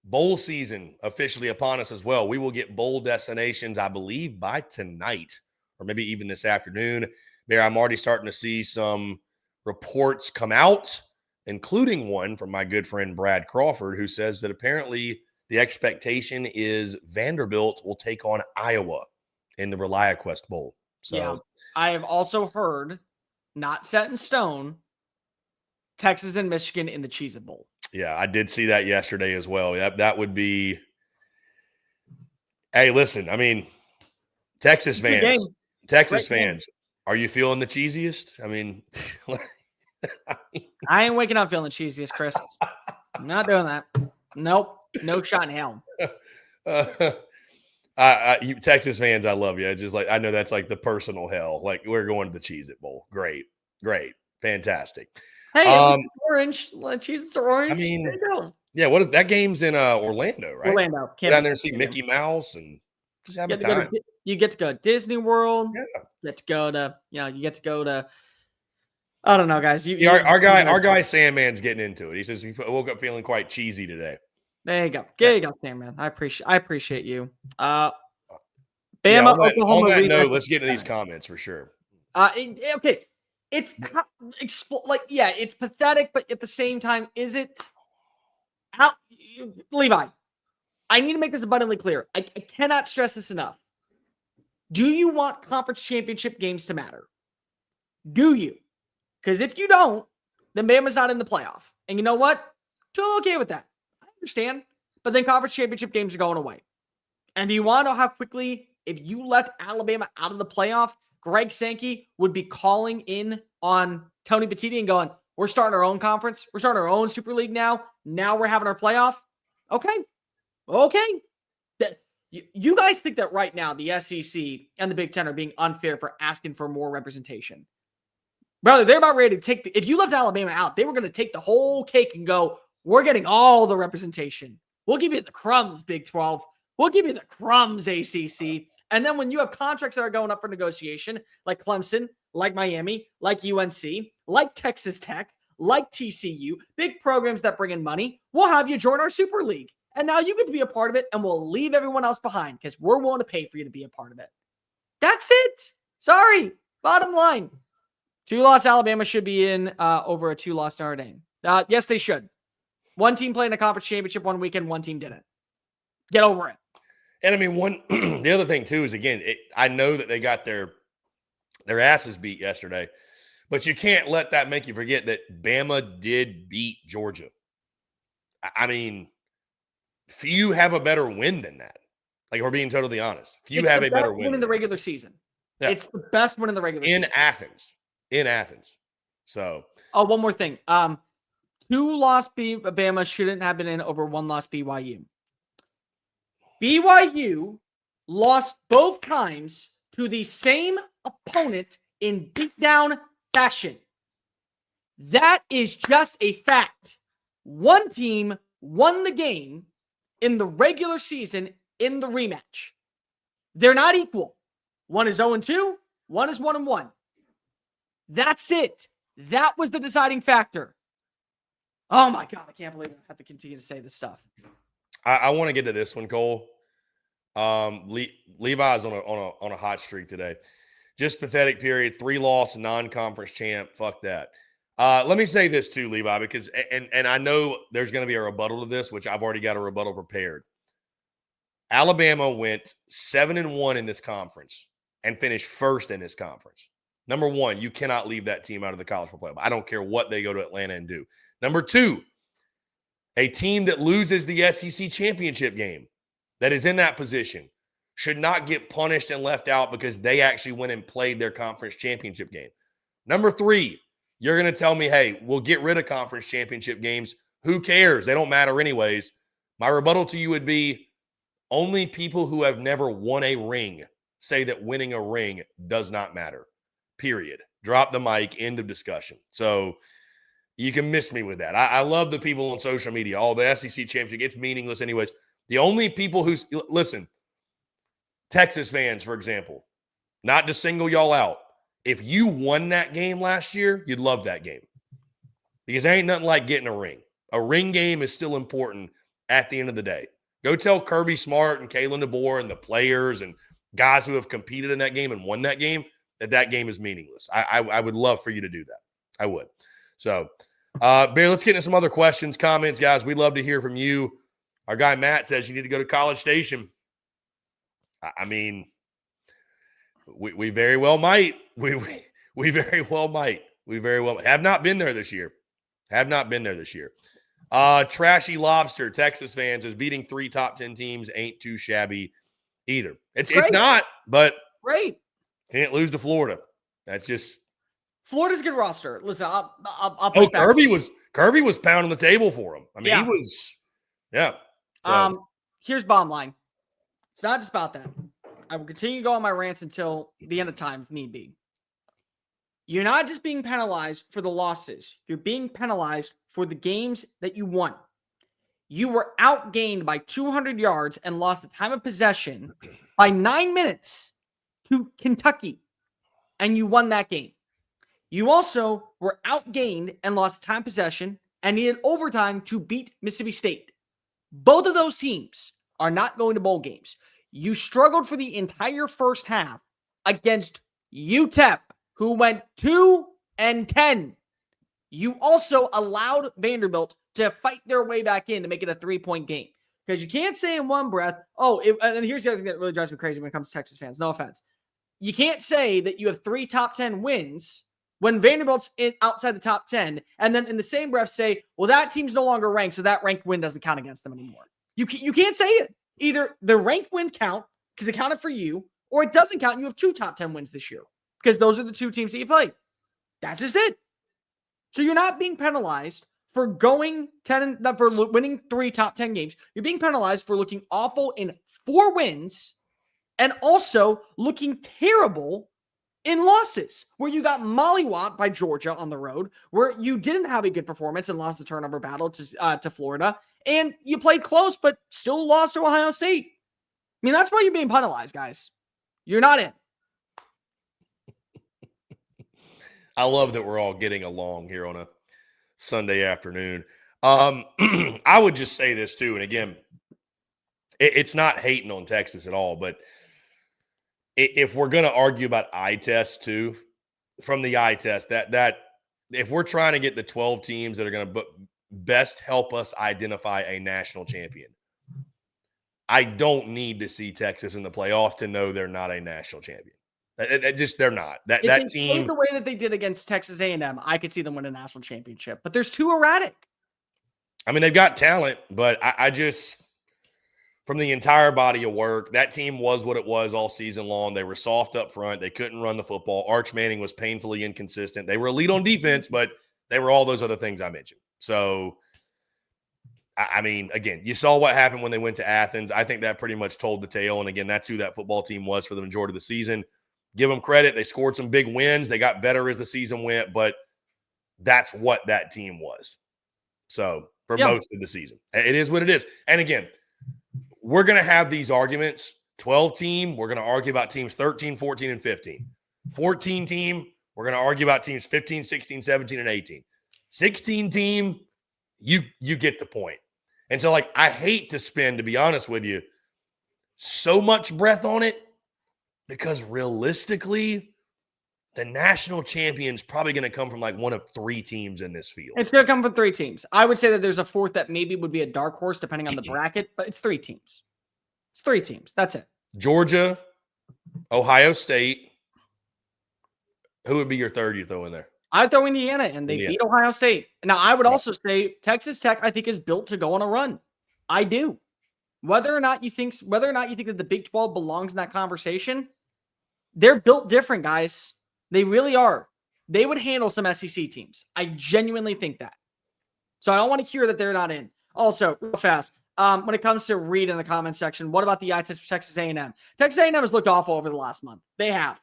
Bowl season officially upon us as well. We will get bowl destinations, I believe, by tonight or maybe even this afternoon. Bear, I'm already starting to see some reports come out, including one from my good friend Brad Crawford, who says that apparently the expectation is Vanderbilt will take on Iowa in the ReliaQuest Bowl. So yeah, I have also heard, not set in stone, Texas and Michigan in the Cheez-It Bowl. Yeah, I did see that yesterday as well. That would be – hey, listen, I mean, Texas fans, are you feeling the cheesiest? I mean – I ain't waking up feeling the cheesiest, Chris. I'm not doing that. Nope. No shot in hell. You Texas fans, I love you. It's just like, I know that's like the personal hell. Like, we're going to the Cheez-It Bowl. Great. Fantastic. Hey, orange. Cheez-Its are orange. I mean, there you go. Yeah, what is that game's in Orlando, right? Orlando. Go down there and see Mickey Mouse and just have a time. You get to go to Disney World. Yeah. You get to go to I don't know, guys. Our guy Sandman's getting into it. He says he woke up feeling quite cheesy today. There you go. There you go, Sandman. I appreciate you. Bama, on that note, let's get into these comments for sure. Okay. It's it's pathetic, but at the same time, is it? Levi, I need to make this abundantly clear. I cannot stress this enough. Do you want conference championship games to matter? Do you? Because if you don't, then Bama's not in the playoff. And you know what? Totally okay with that. I understand. But then conference championship games are going away. And do you want to know how quickly, if you left Alabama out of the playoff, Greg Sankey would be calling in on Tony Petitti and going, we're starting our own conference. We're starting our own Super League now. Now we're having our playoff. Okay. You guys think that right now the SEC and the Big Ten are being unfair for asking for more representation. Brother, they're about ready to take if you left Alabama out, they were going to take the whole cake and go, we're getting all the representation. We'll give you the crumbs, Big 12. We'll give you the crumbs, ACC. And then when you have contracts that are going up for negotiation, like Clemson, like Miami, like UNC, like Texas Tech, like TCU, big programs that bring in money, we'll have you join our Super League. And now you get to be a part of it, and we'll leave everyone else behind because we're willing to pay for you to be a part of it. That's it. Sorry. Bottom line. 2-loss Alabama should be in over a 2-loss Notre Dame. Yes, they should. One team played in a conference championship one weekend, one team didn't. Get over it. And I mean, the other thing too is, again, I know that they got their asses beat yesterday, but you can't let that make you forget that Bama did beat Georgia. I mean, few have a better win than that. Like, we're being totally honest. Few have a better win in the regular season. Yeah. It's the best win in the regular season. In Athens. So. Oh, one more thing. 2-loss Bama shouldn't have been in over 1-loss BYU. BYU lost both times to the same opponent in beatdown fashion. That is just a fact. One team won the game in the regular season in the rematch. They're not equal. One is 0-2, one is 1-1. That's it. That was the deciding factor. Oh my God, I can't believe I have to continue to say this stuff. I want to get to this one, Cole. Levi's on a hot streak today. Just pathetic period. 3-loss non-conference champ. Fuck that. Let me say this too, Levi, because and I know there's going to be a rebuttal to this, which I've already got a rebuttal prepared. Alabama went 7-1 in this conference and finished first in this conference. Number one, you cannot leave that team out of the college football playoff. I don't care what they go to Atlanta and do. Number two, a team that loses the SEC championship game that is in that position should not get punished and left out because they actually went and played their conference championship game. Number three, you're going to tell me, hey, we'll get rid of conference championship games. Who cares? They don't matter anyways. My rebuttal to you would be only people who have never won a ring say that winning a ring does not matter. Period. Drop the mic. End of discussion. So you can miss me with that. I love the people on social media. Oh, the SEC championship, it's meaningless anyways. The only people who – listen, Texas fans, for example, not to single y'all out. If you won that game last year, you'd love that game because there ain't nothing like getting a ring. A ring game is still important at the end of the day. Go tell Kirby Smart and Kalen DeBoer and the players and guys who have competed in that game and won that game that game is meaningless. I would love for you to do that. I would. So, Bear, let's get into some other questions, comments, guys. We'd love to hear from you. Our guy Matt says you need to go to College Station. I mean, we very well might. We very well might. We very well have not been there this year. Trashy Lobster, Texas fans, is beating 3 top 10 teams ain't too shabby either. It's not, but great. Can't lose to Florida. That's just Florida's a good roster. Listen, I'll Kirby was pounding the table for him. I mean, he was, yeah. So. Here's bottom line. It's not just about that. I will continue to go on my rants until the end of time if need be. You're not just being penalized for the losses. You're being penalized for the games that you won. You were outgained by 200 yards and lost the time of possession by 9 minutes to Kentucky, and you won that game. You also were outgained and lost time of possession and needed overtime to beat Mississippi State. Both of those teams are not going to bowl games. You struggled for the entire first half against UTEP, who went 2-10. You also allowed Vanderbilt to fight their way back in to make it a 3-point game. Because you can't say in one breath, and here's the other thing that really drives me crazy when it comes to Texas fans. No offense. You can't say that you have 3 top 10 wins when Vanderbilt's outside the top 10, and then in the same breath say, well, that team's no longer ranked, so that ranked win doesn't count against them anymore. You can't say it. Either the ranked win count because it counted for you, or it doesn't count and you have 2 top 10 wins this year because those are the 2 teams that you played. That's just it. So you're not being penalized for going for winning 3 top 10 games. You're being penalized for looking awful in 4 wins and also looking terrible in losses where you got mollywopped by Georgia on the road, where you didn't have a good performance and lost the turnover battle to Florida, and you played close but still lost to Ohio State. I mean, that's why you're being penalized, guys. You're not in. I love that we're all getting along here on a Sunday afternoon. I would just say this too, and again, it's not hating on Texas at all, but if we're going to argue about eye tests too, from the eye test, that if we're trying to get the 12 teams that are going to best help us identify a national champion, I don't need to see Texas in the playoff to know they're not a national champion. They're not. That team, the way that they did against Texas A&M, I could see them win a national championship. But there's too erratic. I mean, they've got talent, but I just, from the entire body of work, that team was what it was all season long. They were soft up front. They couldn't run the football. Arch Manning was painfully inconsistent. They were elite on defense, but they were all those other things I mentioned. So, I mean, again, you saw what happened when they went to Athens. I think that pretty much told the tale. And again, that's who that football team was for the majority of the season. Give them credit. They scored some big wins. They got better as the season went, but that's what that team was. So, for most of the season, it is what it is. And again, we're going to have these arguments. 12 team, we're going to argue about teams 13, 14, and 15. 14 team, we're going to argue about teams 15, 16, 17, and 18. 16 team, you get the point. And so, I hate to spend, to be honest with you, so much breath on it because realistically, the national champion's probably going to come from one of 3 teams in this field. It's going to come from 3 teams. I would say that there's a 4th that maybe would be a dark horse depending on the bracket, but it's 3 teams. It's 3 teams. That's it. Georgia, Ohio State. Who would be your 3rd you throw in there? I'd throw Indiana, and they beat Ohio State. Now, I would also say Texas Tech, I think, is built to go on a run. I do. Whether or not you think that the Big 12 belongs in that conversation, they're built different, guys. They really are. They would handle some SEC teams. I genuinely think that. So I don't want to hear that they're not in. Also, real fast, when it comes to Reed in the comment section, what about the eye test for Texas A&M? Texas A&M has looked awful over the last month. They have,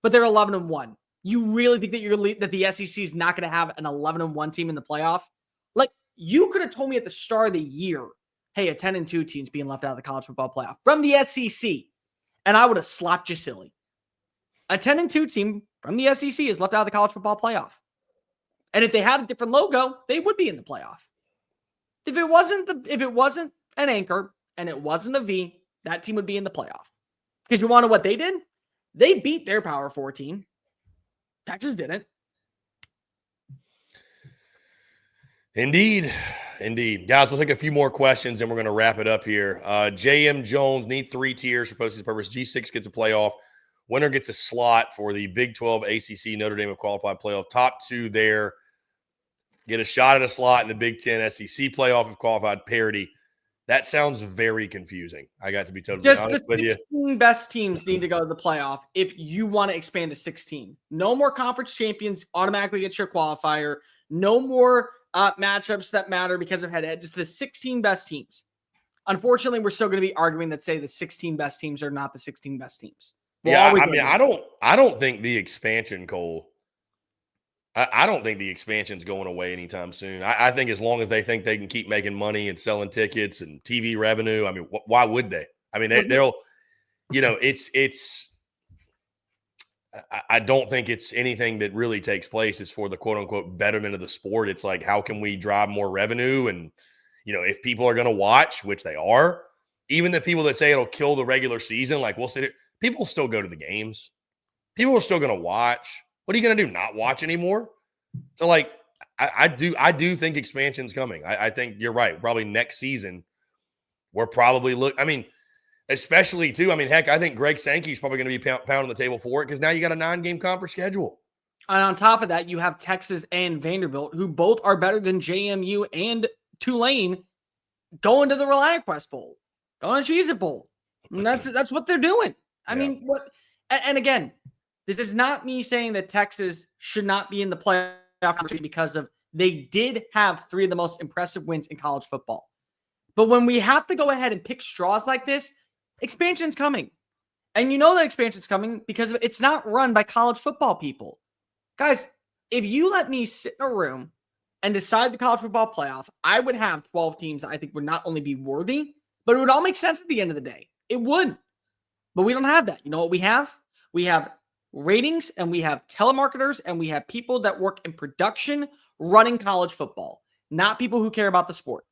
but they're 11-1. You really think that the SEC is not going to have an 11-1 team in the playoff? Like, you could have told me at the start of the year, hey, a 10-2 team's being left out of the college football playoff from the SEC, and I would have slapped you silly. A 10-2 team from the SEC is left out of the college football playoff. And if they had a different logo, they would be in the playoff. If it wasn't an anchor and it wasn't a V, that team would be in the playoff. Because you want to know what they did? They beat their Power 4 team. Texas didn't. Indeed. Guys, we'll take a few more questions and we're going to wrap it up here. J.M. Jones, need 3 tiers for posting purpose. G6 gets a playoff. Winner gets a slot for the Big 12 ACC Notre Dame qualified playoff. Top 2 there get a shot at a slot in the Big 10 SEC playoff if qualified parity. That sounds very confusing. I got to be totally honest with you. Just the 16 best teams need to go to the playoff if you want to expand to 16. No more conference champions automatically get your qualifier. No more matchups that matter because of head-to-head. Just the 16 best teams. Unfortunately, we're still going to be arguing that say the 16 best teams are not the 16 best teams. I don't think the expansion, Cole. I don't think the expansion's going away anytime soon. I think as long as they think they can keep making money and selling tickets and TV revenue, I mean, why would they? I mean, they'll, I don't think it's anything that really takes place is for the quote unquote betterment of the sport. It's like, how can we drive more revenue? And, if people are going to watch, which they are, even the people that say it'll kill the regular season, like we'll sit here, people still go to the games. People are still going to watch. What are you going to do? Not watch anymore? So, like, I do think expansion's coming. I think you're right. Probably next season, we're probably especially too. I mean, heck, I think Greg Sankey's probably going to be pounding the table for it because now you got a 9-game conference schedule. And on top of that, you have Texas and Vanderbilt, who both are better than JMU and Tulane, going to the ReliaQuest Bowl, going to Cheez-It Bowl. And that's what they're doing. I mean, what? And again, this is not me saying that Texas should not be in the playoff conversation because they did have 3 of the most impressive wins in college football. But when we have to go ahead and pick straws like this, expansion's coming. And you know that expansion's coming because it's not run by college football people. Guys, if you let me sit in a room and decide the college football playoff, I would have 12 teams I think would not only be worthy, but it would all make sense at the end of the day. It would. But we don't have that. You know what we have? We have ratings, and we have telemarketers, and we have people that work in production running college football, not people who care about the sport.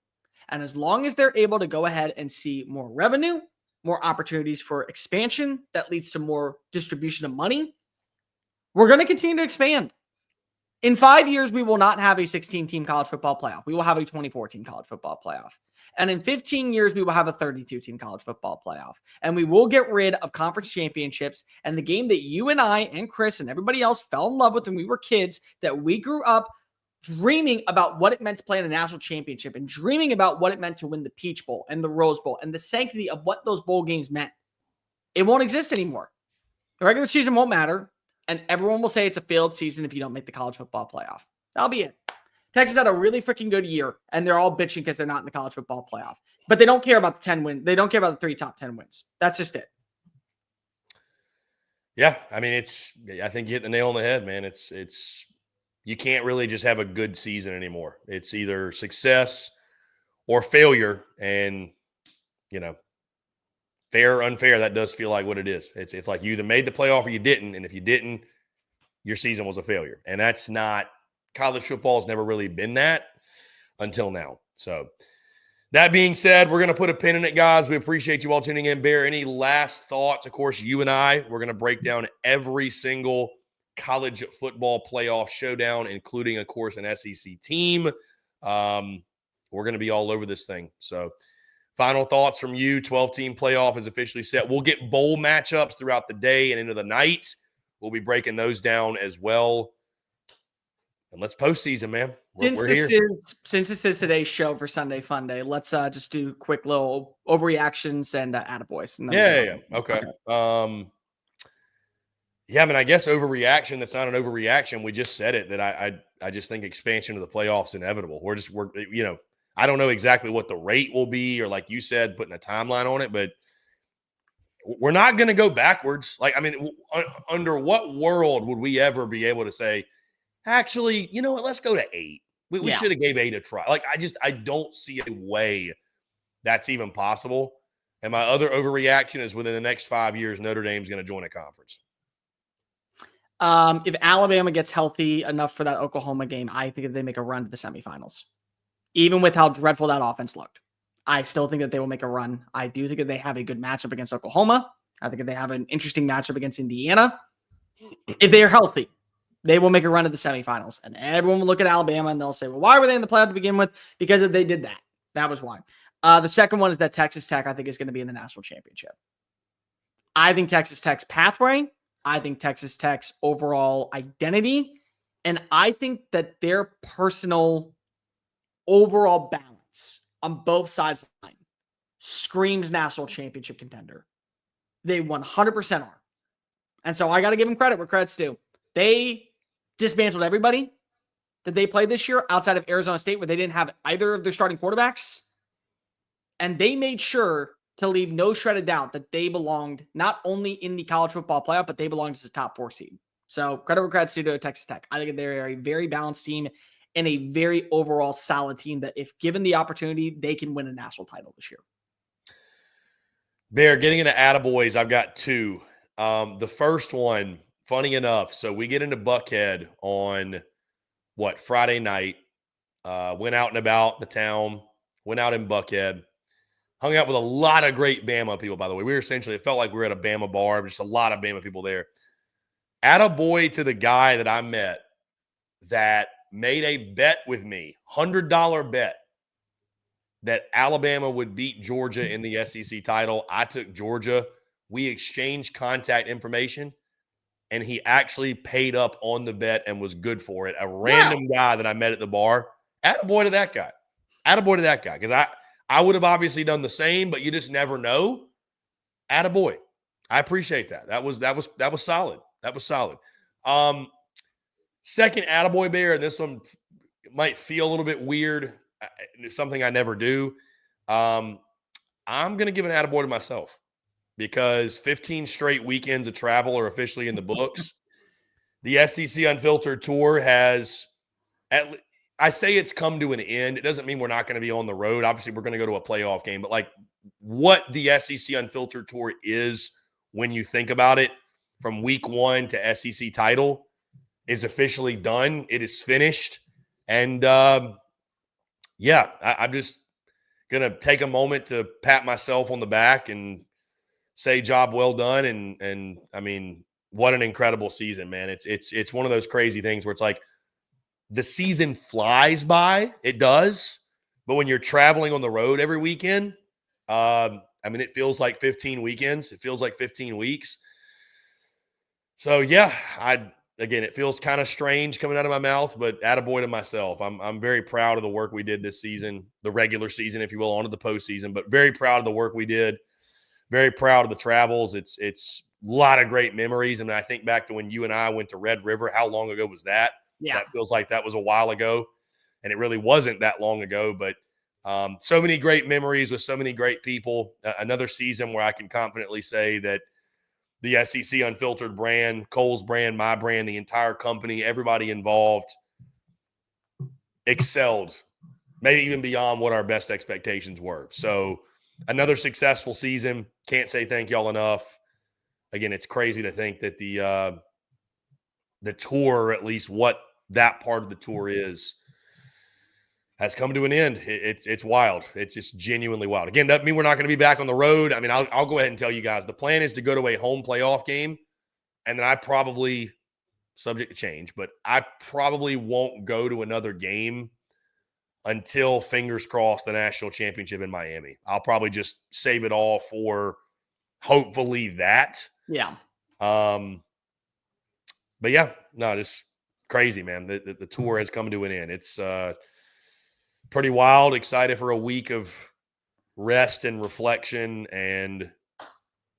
And as long as they're able to go ahead and see more revenue, more opportunities for expansion that leads to more distribution of money, we're going to continue to expand. In 5 years, we will not have a 16-team college football playoff. We will have a 24-team college football playoff. And in 15 years, we will have a 32-team college football playoff. And we will get rid of conference championships and the game that you and I and Chris and everybody else fell in love with when we were kids, that we grew up dreaming about what it meant to play in a national championship and dreaming about what it meant to win the Peach Bowl and the Rose Bowl and the sanctity of what those bowl games meant. It won't exist anymore. The regular season won't matter. And everyone will say it's a failed season if you don't make the college football playoff. That'll be it. Texas had a really freaking good year, and they're all bitching because they're not in the college football playoff. But they don't care about the 10 win. They don't care about the 3 top 10 wins. That's just it. Yeah, I mean, I think you hit the nail on the head, man. It's you can't really just have a good season anymore. It's either success or failure, and fair or unfair, that does feel like what it is. It's like you either made the playoff or you didn't, and if you didn't, your season was a failure. And that's not – college football has never really been that until now. So that being said, we're going to put a pin in it, guys. We appreciate you all tuning in. Bear, any last thoughts? Of course, you and I, we're going to break down every single college football playoff showdown, including, of course, an SEC team. We're going to be all over this thing. So final thoughts from you. 12-team playoff is officially set. We'll get bowl matchups throughout the day and into the night. We'll be breaking those down as well. And let's postseason, man. We're here. Since this is today's show for Sunday Fun Day, let's just do quick little overreactions and attaboys. And yeah. Okay. Yeah, I mean, I guess overreaction, that's not an overreaction. We just said it, that I just think expansion of the playoffs is inevitable. We're I don't know exactly what the rate will be, or like you said, putting a timeline on it, but we're not going to go backwards. Like, I mean, under what world would we ever be able to say, actually, you know what, let's go to 8. We should have gave 8 a try. Like, I don't see a way that's even possible. And my other overreaction is within the next 5 years, Notre Dame's going to join a conference. If Alabama gets healthy enough for that Oklahoma game, I think that they make a run to the semifinals. Even with how dreadful that offense looked, I still think that they will make a run. I do think that they have a good matchup against Oklahoma. I think that they have an interesting matchup against Indiana. If they are healthy, they will make a run to the semifinals. And everyone will look at Alabama and they'll say, well, why were they in the playoff to begin with? Because they did that. That was why. The second one is that Texas Tech, I think, is going to be in the national championship. I think Texas Tech's pathway, I think Texas Tech's overall identity, and I think that their personal overall balance on both sides of the line screams national championship contender. They 100% are. And so I got to give them credit where credit's due. They dismantled everybody that they played this year outside of Arizona State, where they didn't have either of their starting quarterbacks. And they made sure to leave no shred of doubt that they belonged not only in the college football playoff, but they belonged as a top 4 seed. So credit where credit's due to Texas Tech. I think they're a very balanced team and a very overall solid team that, if given the opportunity, they can win a national title this year. Bear, getting into attaboys, I've got 2. The first one, funny enough, so we get into Buckhead on, Friday night. Went out and about the town, went out in Buckhead. Hung out with a lot of great Bama people, by the way. We were essentially, it felt like we were at a Bama bar, just a lot of Bama people there. Attaboy to the guy that I met that made a bet with me, $100 bet, that Alabama would beat Georgia in the SEC title. I took Georgia. We exchanged contact information, and he actually paid up on the bet and was good for it. A random guy that I met at the bar. Attaboy to that guy. Attaboy to that guy. Because I would have obviously done the same, but you just never know. Attaboy. I appreciate that. That was solid. That was solid. Second attaboy, Bear, and this one might feel a little bit weird. It's something I never do. I'm going to give an attaboy to myself because 15 straight weekends of travel are officially in the books. The SEC Unfiltered Tour has I say it's come to an end. It doesn't mean we're not going to be on the road. Obviously, we're going to go to a playoff game. But, like, what the SEC Unfiltered Tour is when you think about it, from week 1 to SEC title, is officially done. It is finished. And, I'm just going to take a moment to pat myself on the back and say job well done. And I mean, what an incredible season, man. It's one of those crazy things where it's like, the season flies by. It does. But when you're traveling on the road every weekend, it feels like 15 weekends. It feels like 15 weeks. So, yeah, it feels kind of strange coming out of my mouth, but attaboy to myself. I'm very proud of the work we did this season, the regular season, if you will, onto the postseason, but very proud of the work we did. Very proud of the travels. It's a lot of great memories. And I think back to when you and I went to Red River. How long ago was that? Yeah. That feels like that was a while ago, and it really wasn't that long ago. But so many great memories with so many great people. Another season where I can confidently say that the SEC Unfiltered brand, Cole's brand, my brand, the entire company, everybody involved excelled, maybe even beyond what our best expectations were. So another successful season. Can't say thank y'all enough. Again, it's crazy to think that the tour, or at least what that part of the tour is, has come to an end. It's wild. It's just genuinely wild. Again, doesn't mean we're not going to be back on the road. I mean, I'll go ahead and tell you guys, the plan is to go to a home playoff game, and then I probably, subject to change, but I probably won't go to another game until, fingers crossed, the national championship in Miami. I'll probably just save it all for hopefully that. Yeah. But yeah, no, just crazy, man. The tour has come to an end. It's pretty wild. Excited for a week of rest and reflection and,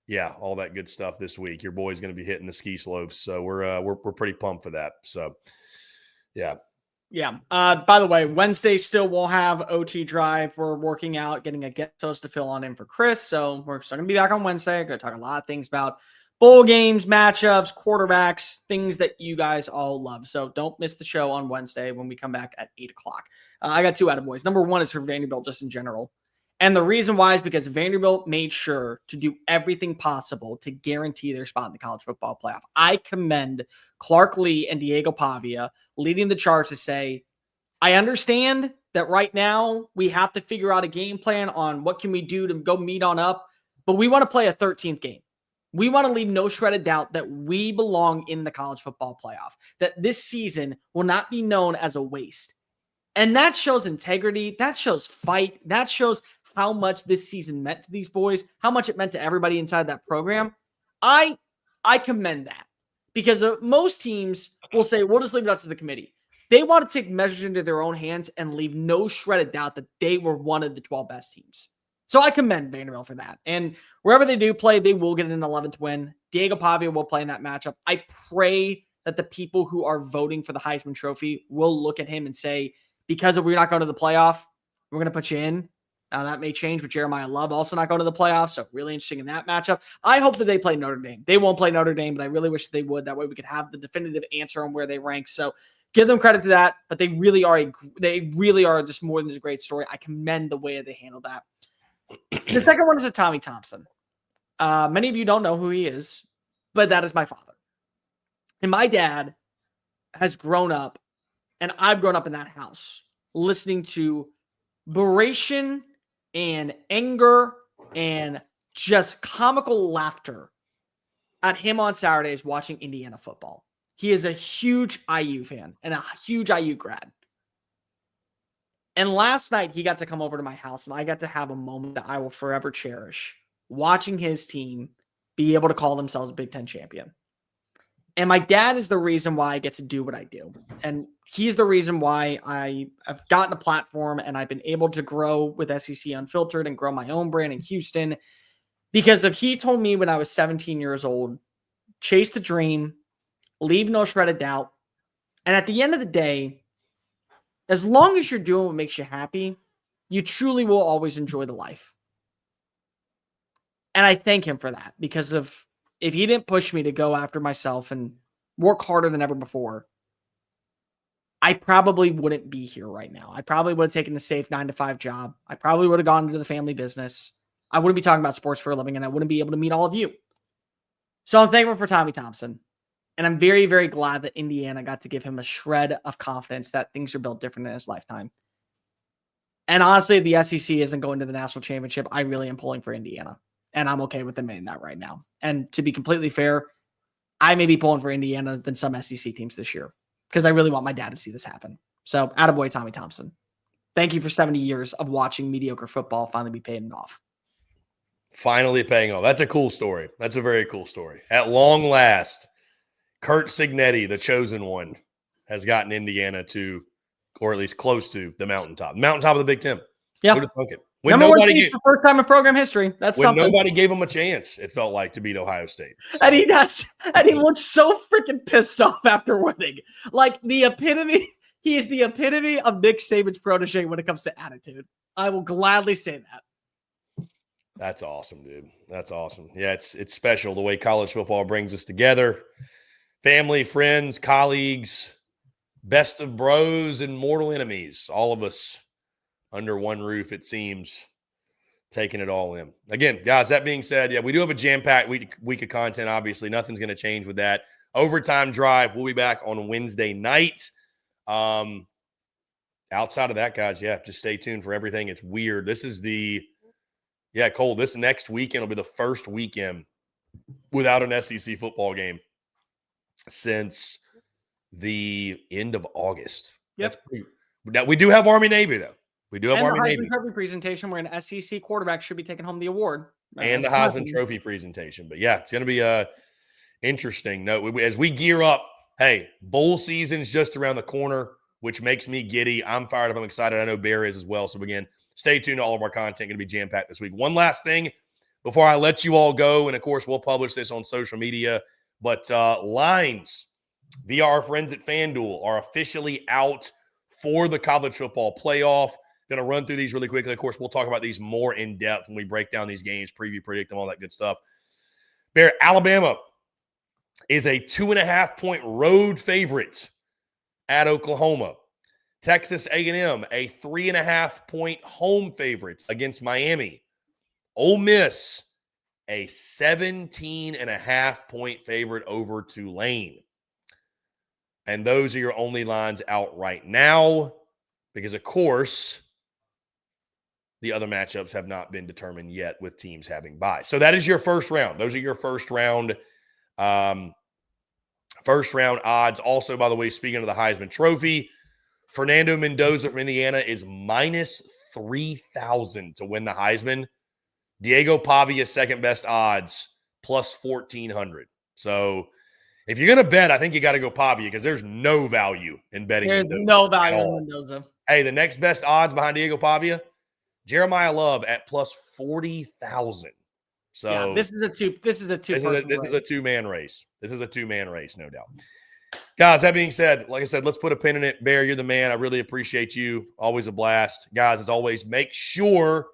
yeah, all that good stuff this week. Your boy's going to be hitting the ski slopes, so we're pretty pumped for that. So, yeah. Yeah. By the way, Wednesday still will have OT drive. We're working out getting a guest host to fill on in for Chris. So we're still going to be back on Wednesday. Going to talk a lot of things about bowl games, matchups, quarterbacks, things that you guys all love. So don't miss the show on Wednesday when we come back at 8 o'clock. I got two attaboys. Number one is for Vanderbilt just in general. And the reason why is because Vanderbilt made sure to do everything possible to guarantee their spot in the college football playoff. I commend Clark Lee and Diego Pavia leading the charge to say, I understand that right now we have to figure out a game plan on what can we do to go meet on up, but we want to play a 13th game. We want to leave no shred of doubt that we belong in the college football playoff, that this season will not be known as a waste. And that shows integrity. That shows fight. That shows how much this season meant to these boys, how much it meant to everybody inside that program. I commend that because most teams will say, we'll just leave it up to the committee. They want to take measures into their own hands and leave no shred of doubt that they were one of the 12 best teams. So I commend Vanderbilt for that. And wherever they do play, they will get an 11th win. Diego Pavia will play in that matchup. I pray that the people who are voting for the Heisman Trophy will look at him and say, because we're not going to the playoff, we're going to put you in. Now, that may change with Jeremiah Love also not going to the playoffs, so really interesting in that matchup. I hope that they play Notre Dame. They won't play Notre Dame, but I really wish they would. That way we could have the definitive answer on where they rank. So give them credit to that, but they really are just more than just a great story. I commend the way they handled that. The second one is a Tommy Thompson. Many of you don't know who he is, but that is my father. And my dad has grown up, and I've grown up in that house, listening to beration and anger and just comical laughter at him on Saturdays watching Indiana football. He is a huge IU fan and a huge IU grad. And last night he got to come over to my house and I got to have a moment that I will forever cherish, watching his team be able to call themselves a Big Ten champion. And my dad is the reason why I get to do what I do. And he's the reason why I've gotten a platform and I've been able to grow with SEC Unfiltered and grow my own brand in Houston. Because if he told me when I was 17 years old, chase the dream, leave no shred of doubt. And at the end of the day, as long as you're doing what makes you happy, you truly will always enjoy the life. And I thank him for that because if he didn't push me to go after myself and work harder than ever before, I probably wouldn't be here right now. I probably would have taken a safe 9-to-5 job. I probably would have gone into the family business. I wouldn't be talking about sports for a living, and I wouldn't be able to meet all of you. So I'm thankful for Tommy Thompson. And I'm very, very glad that Indiana got to give him a shred of confidence that things are built different in his lifetime. And honestly, if the SEC isn't going to the national championship, I really am pulling for Indiana. And I'm okay with them in that right now. And to be completely fair, I may be pulling for Indiana than some SEC teams this year because I really want my dad to see this happen. So, attaboy Tommy Thompson. Thank you for 70 years of watching mediocre football finally be paying off. Finally paying off. That's a cool story. That's a very cool story. At long last, Kurt Signetti, the chosen one, has gotten Indiana to, or at least close to, the mountaintop. Mountaintop of the Big Ten. Yeah. Who'd have thunk it? When nobody gave, the first time in program history. That's when something. nobody gave him a chance, it felt like, to beat Ohio State. So. And he looks so freaking pissed off after winning. Like he is the epitome of Nick Saban's protege when it comes to attitude. I will gladly say that. That's awesome, dude. That's awesome. Yeah, it's special the way college football brings us together. Family, friends, colleagues, best of bros and mortal enemies. All of us under one roof, it seems, taking it all in. Again, guys, that being said, yeah, we do have a jam-packed week of content, obviously. Nothing's going to change with that. Overtime Drive, we'll be back on Wednesday night. Outside of that, guys, yeah, just stay tuned for everything. It's weird. This is Cole, this next weekend will be the first weekend without an SEC football game since the end of August. Yep. Now, we do have Army-Navy, though. We do have and Army-Navy. the Heisman Trophy presentation where an SEC quarterback should be taking home the award. And the Heisman Trophy presentation. But, yeah, it's going to be interesting. No, as we gear up, hey, bowl season's just around the corner, which makes me giddy. I'm fired up. I'm excited. I know Bear is as well. So, again, stay tuned to all of our content. Going to be jam-packed this week. One last thing before I let you all go, and, of course, we'll publish this on social media, but lines via our friends at FanDuel are officially out for the college football playoff. Going to run through these really quickly. Of course, we'll talk about these more in depth when we break down these games, preview, predict them, all that good stuff. Bear, Alabama is a 2.5-point road favorite at Oklahoma. Texas A&M, a 3.5-point home favorite against Miami. Ole Miss, a 17.5-point favorite over Tulane. And those are your only lines out right now because, of course, the other matchups have not been determined yet with teams having bye. So that is your first round. Those are your first round odds. Also, by the way, speaking of the Heisman Trophy, Fernando Mendoza from Indiana is minus 3,000 to win the Heisman. Diego Pavia, second best odds, plus 1,400. So if you're going to bet, I think you got to go Pavia because there's no value in betting. There's Mendoza no value in Mendoza. Hey, the next best odds behind Diego Pavia, Jeremiah Love at plus 40,000. So yeah, this is a two-man race. This is a two-man race, no doubt. Guys, that being said, like I said, let's put a pin in it. Bear, you're the man. I really appreciate you. Always a blast. Guys, as always, make sure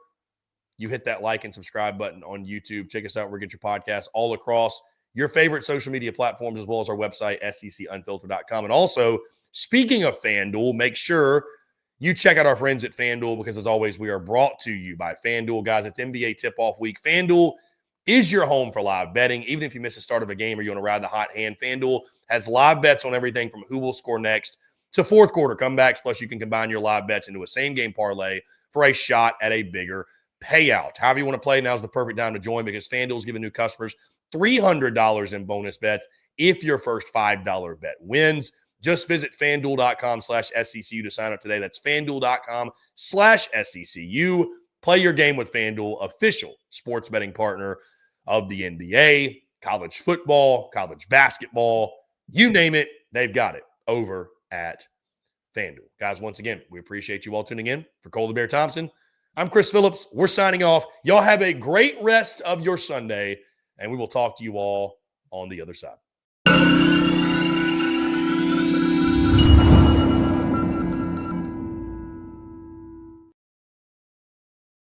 you hit that like and subscribe button on YouTube. Check us out where you get your podcasts all across your favorite social media platforms, as well as our website, secunfiltered.com. And also, speaking of FanDuel, make sure you check out our friends at FanDuel because, as always, we are brought to you by FanDuel. Guys, it's NBA tip-off week. FanDuel is your home for live betting. Even if you miss the start of a game or you want to ride the hot hand, FanDuel has live bets on everything from who will score next to fourth quarter comebacks. Plus, you can combine your live bets into a same-game parlay for a shot at a bigger payout. However you want to play, now's the perfect time to join because FanDuel is giving new customers $300 in bonus bets if your first $5 bet wins. Just visit FanDuel.com/SECU to sign up today. That's FanDuel.com/SECU. Play your game with FanDuel, official sports betting partner of the NBA, college football, college basketball, you name it, they've got it over at FanDuel. Guys, once again, we appreciate you all tuning in. For Cole the Bear Thompson, I'm Chris Phillips. We're signing off. Y'all have a great rest of your Sunday, and we will talk to you all on the other side.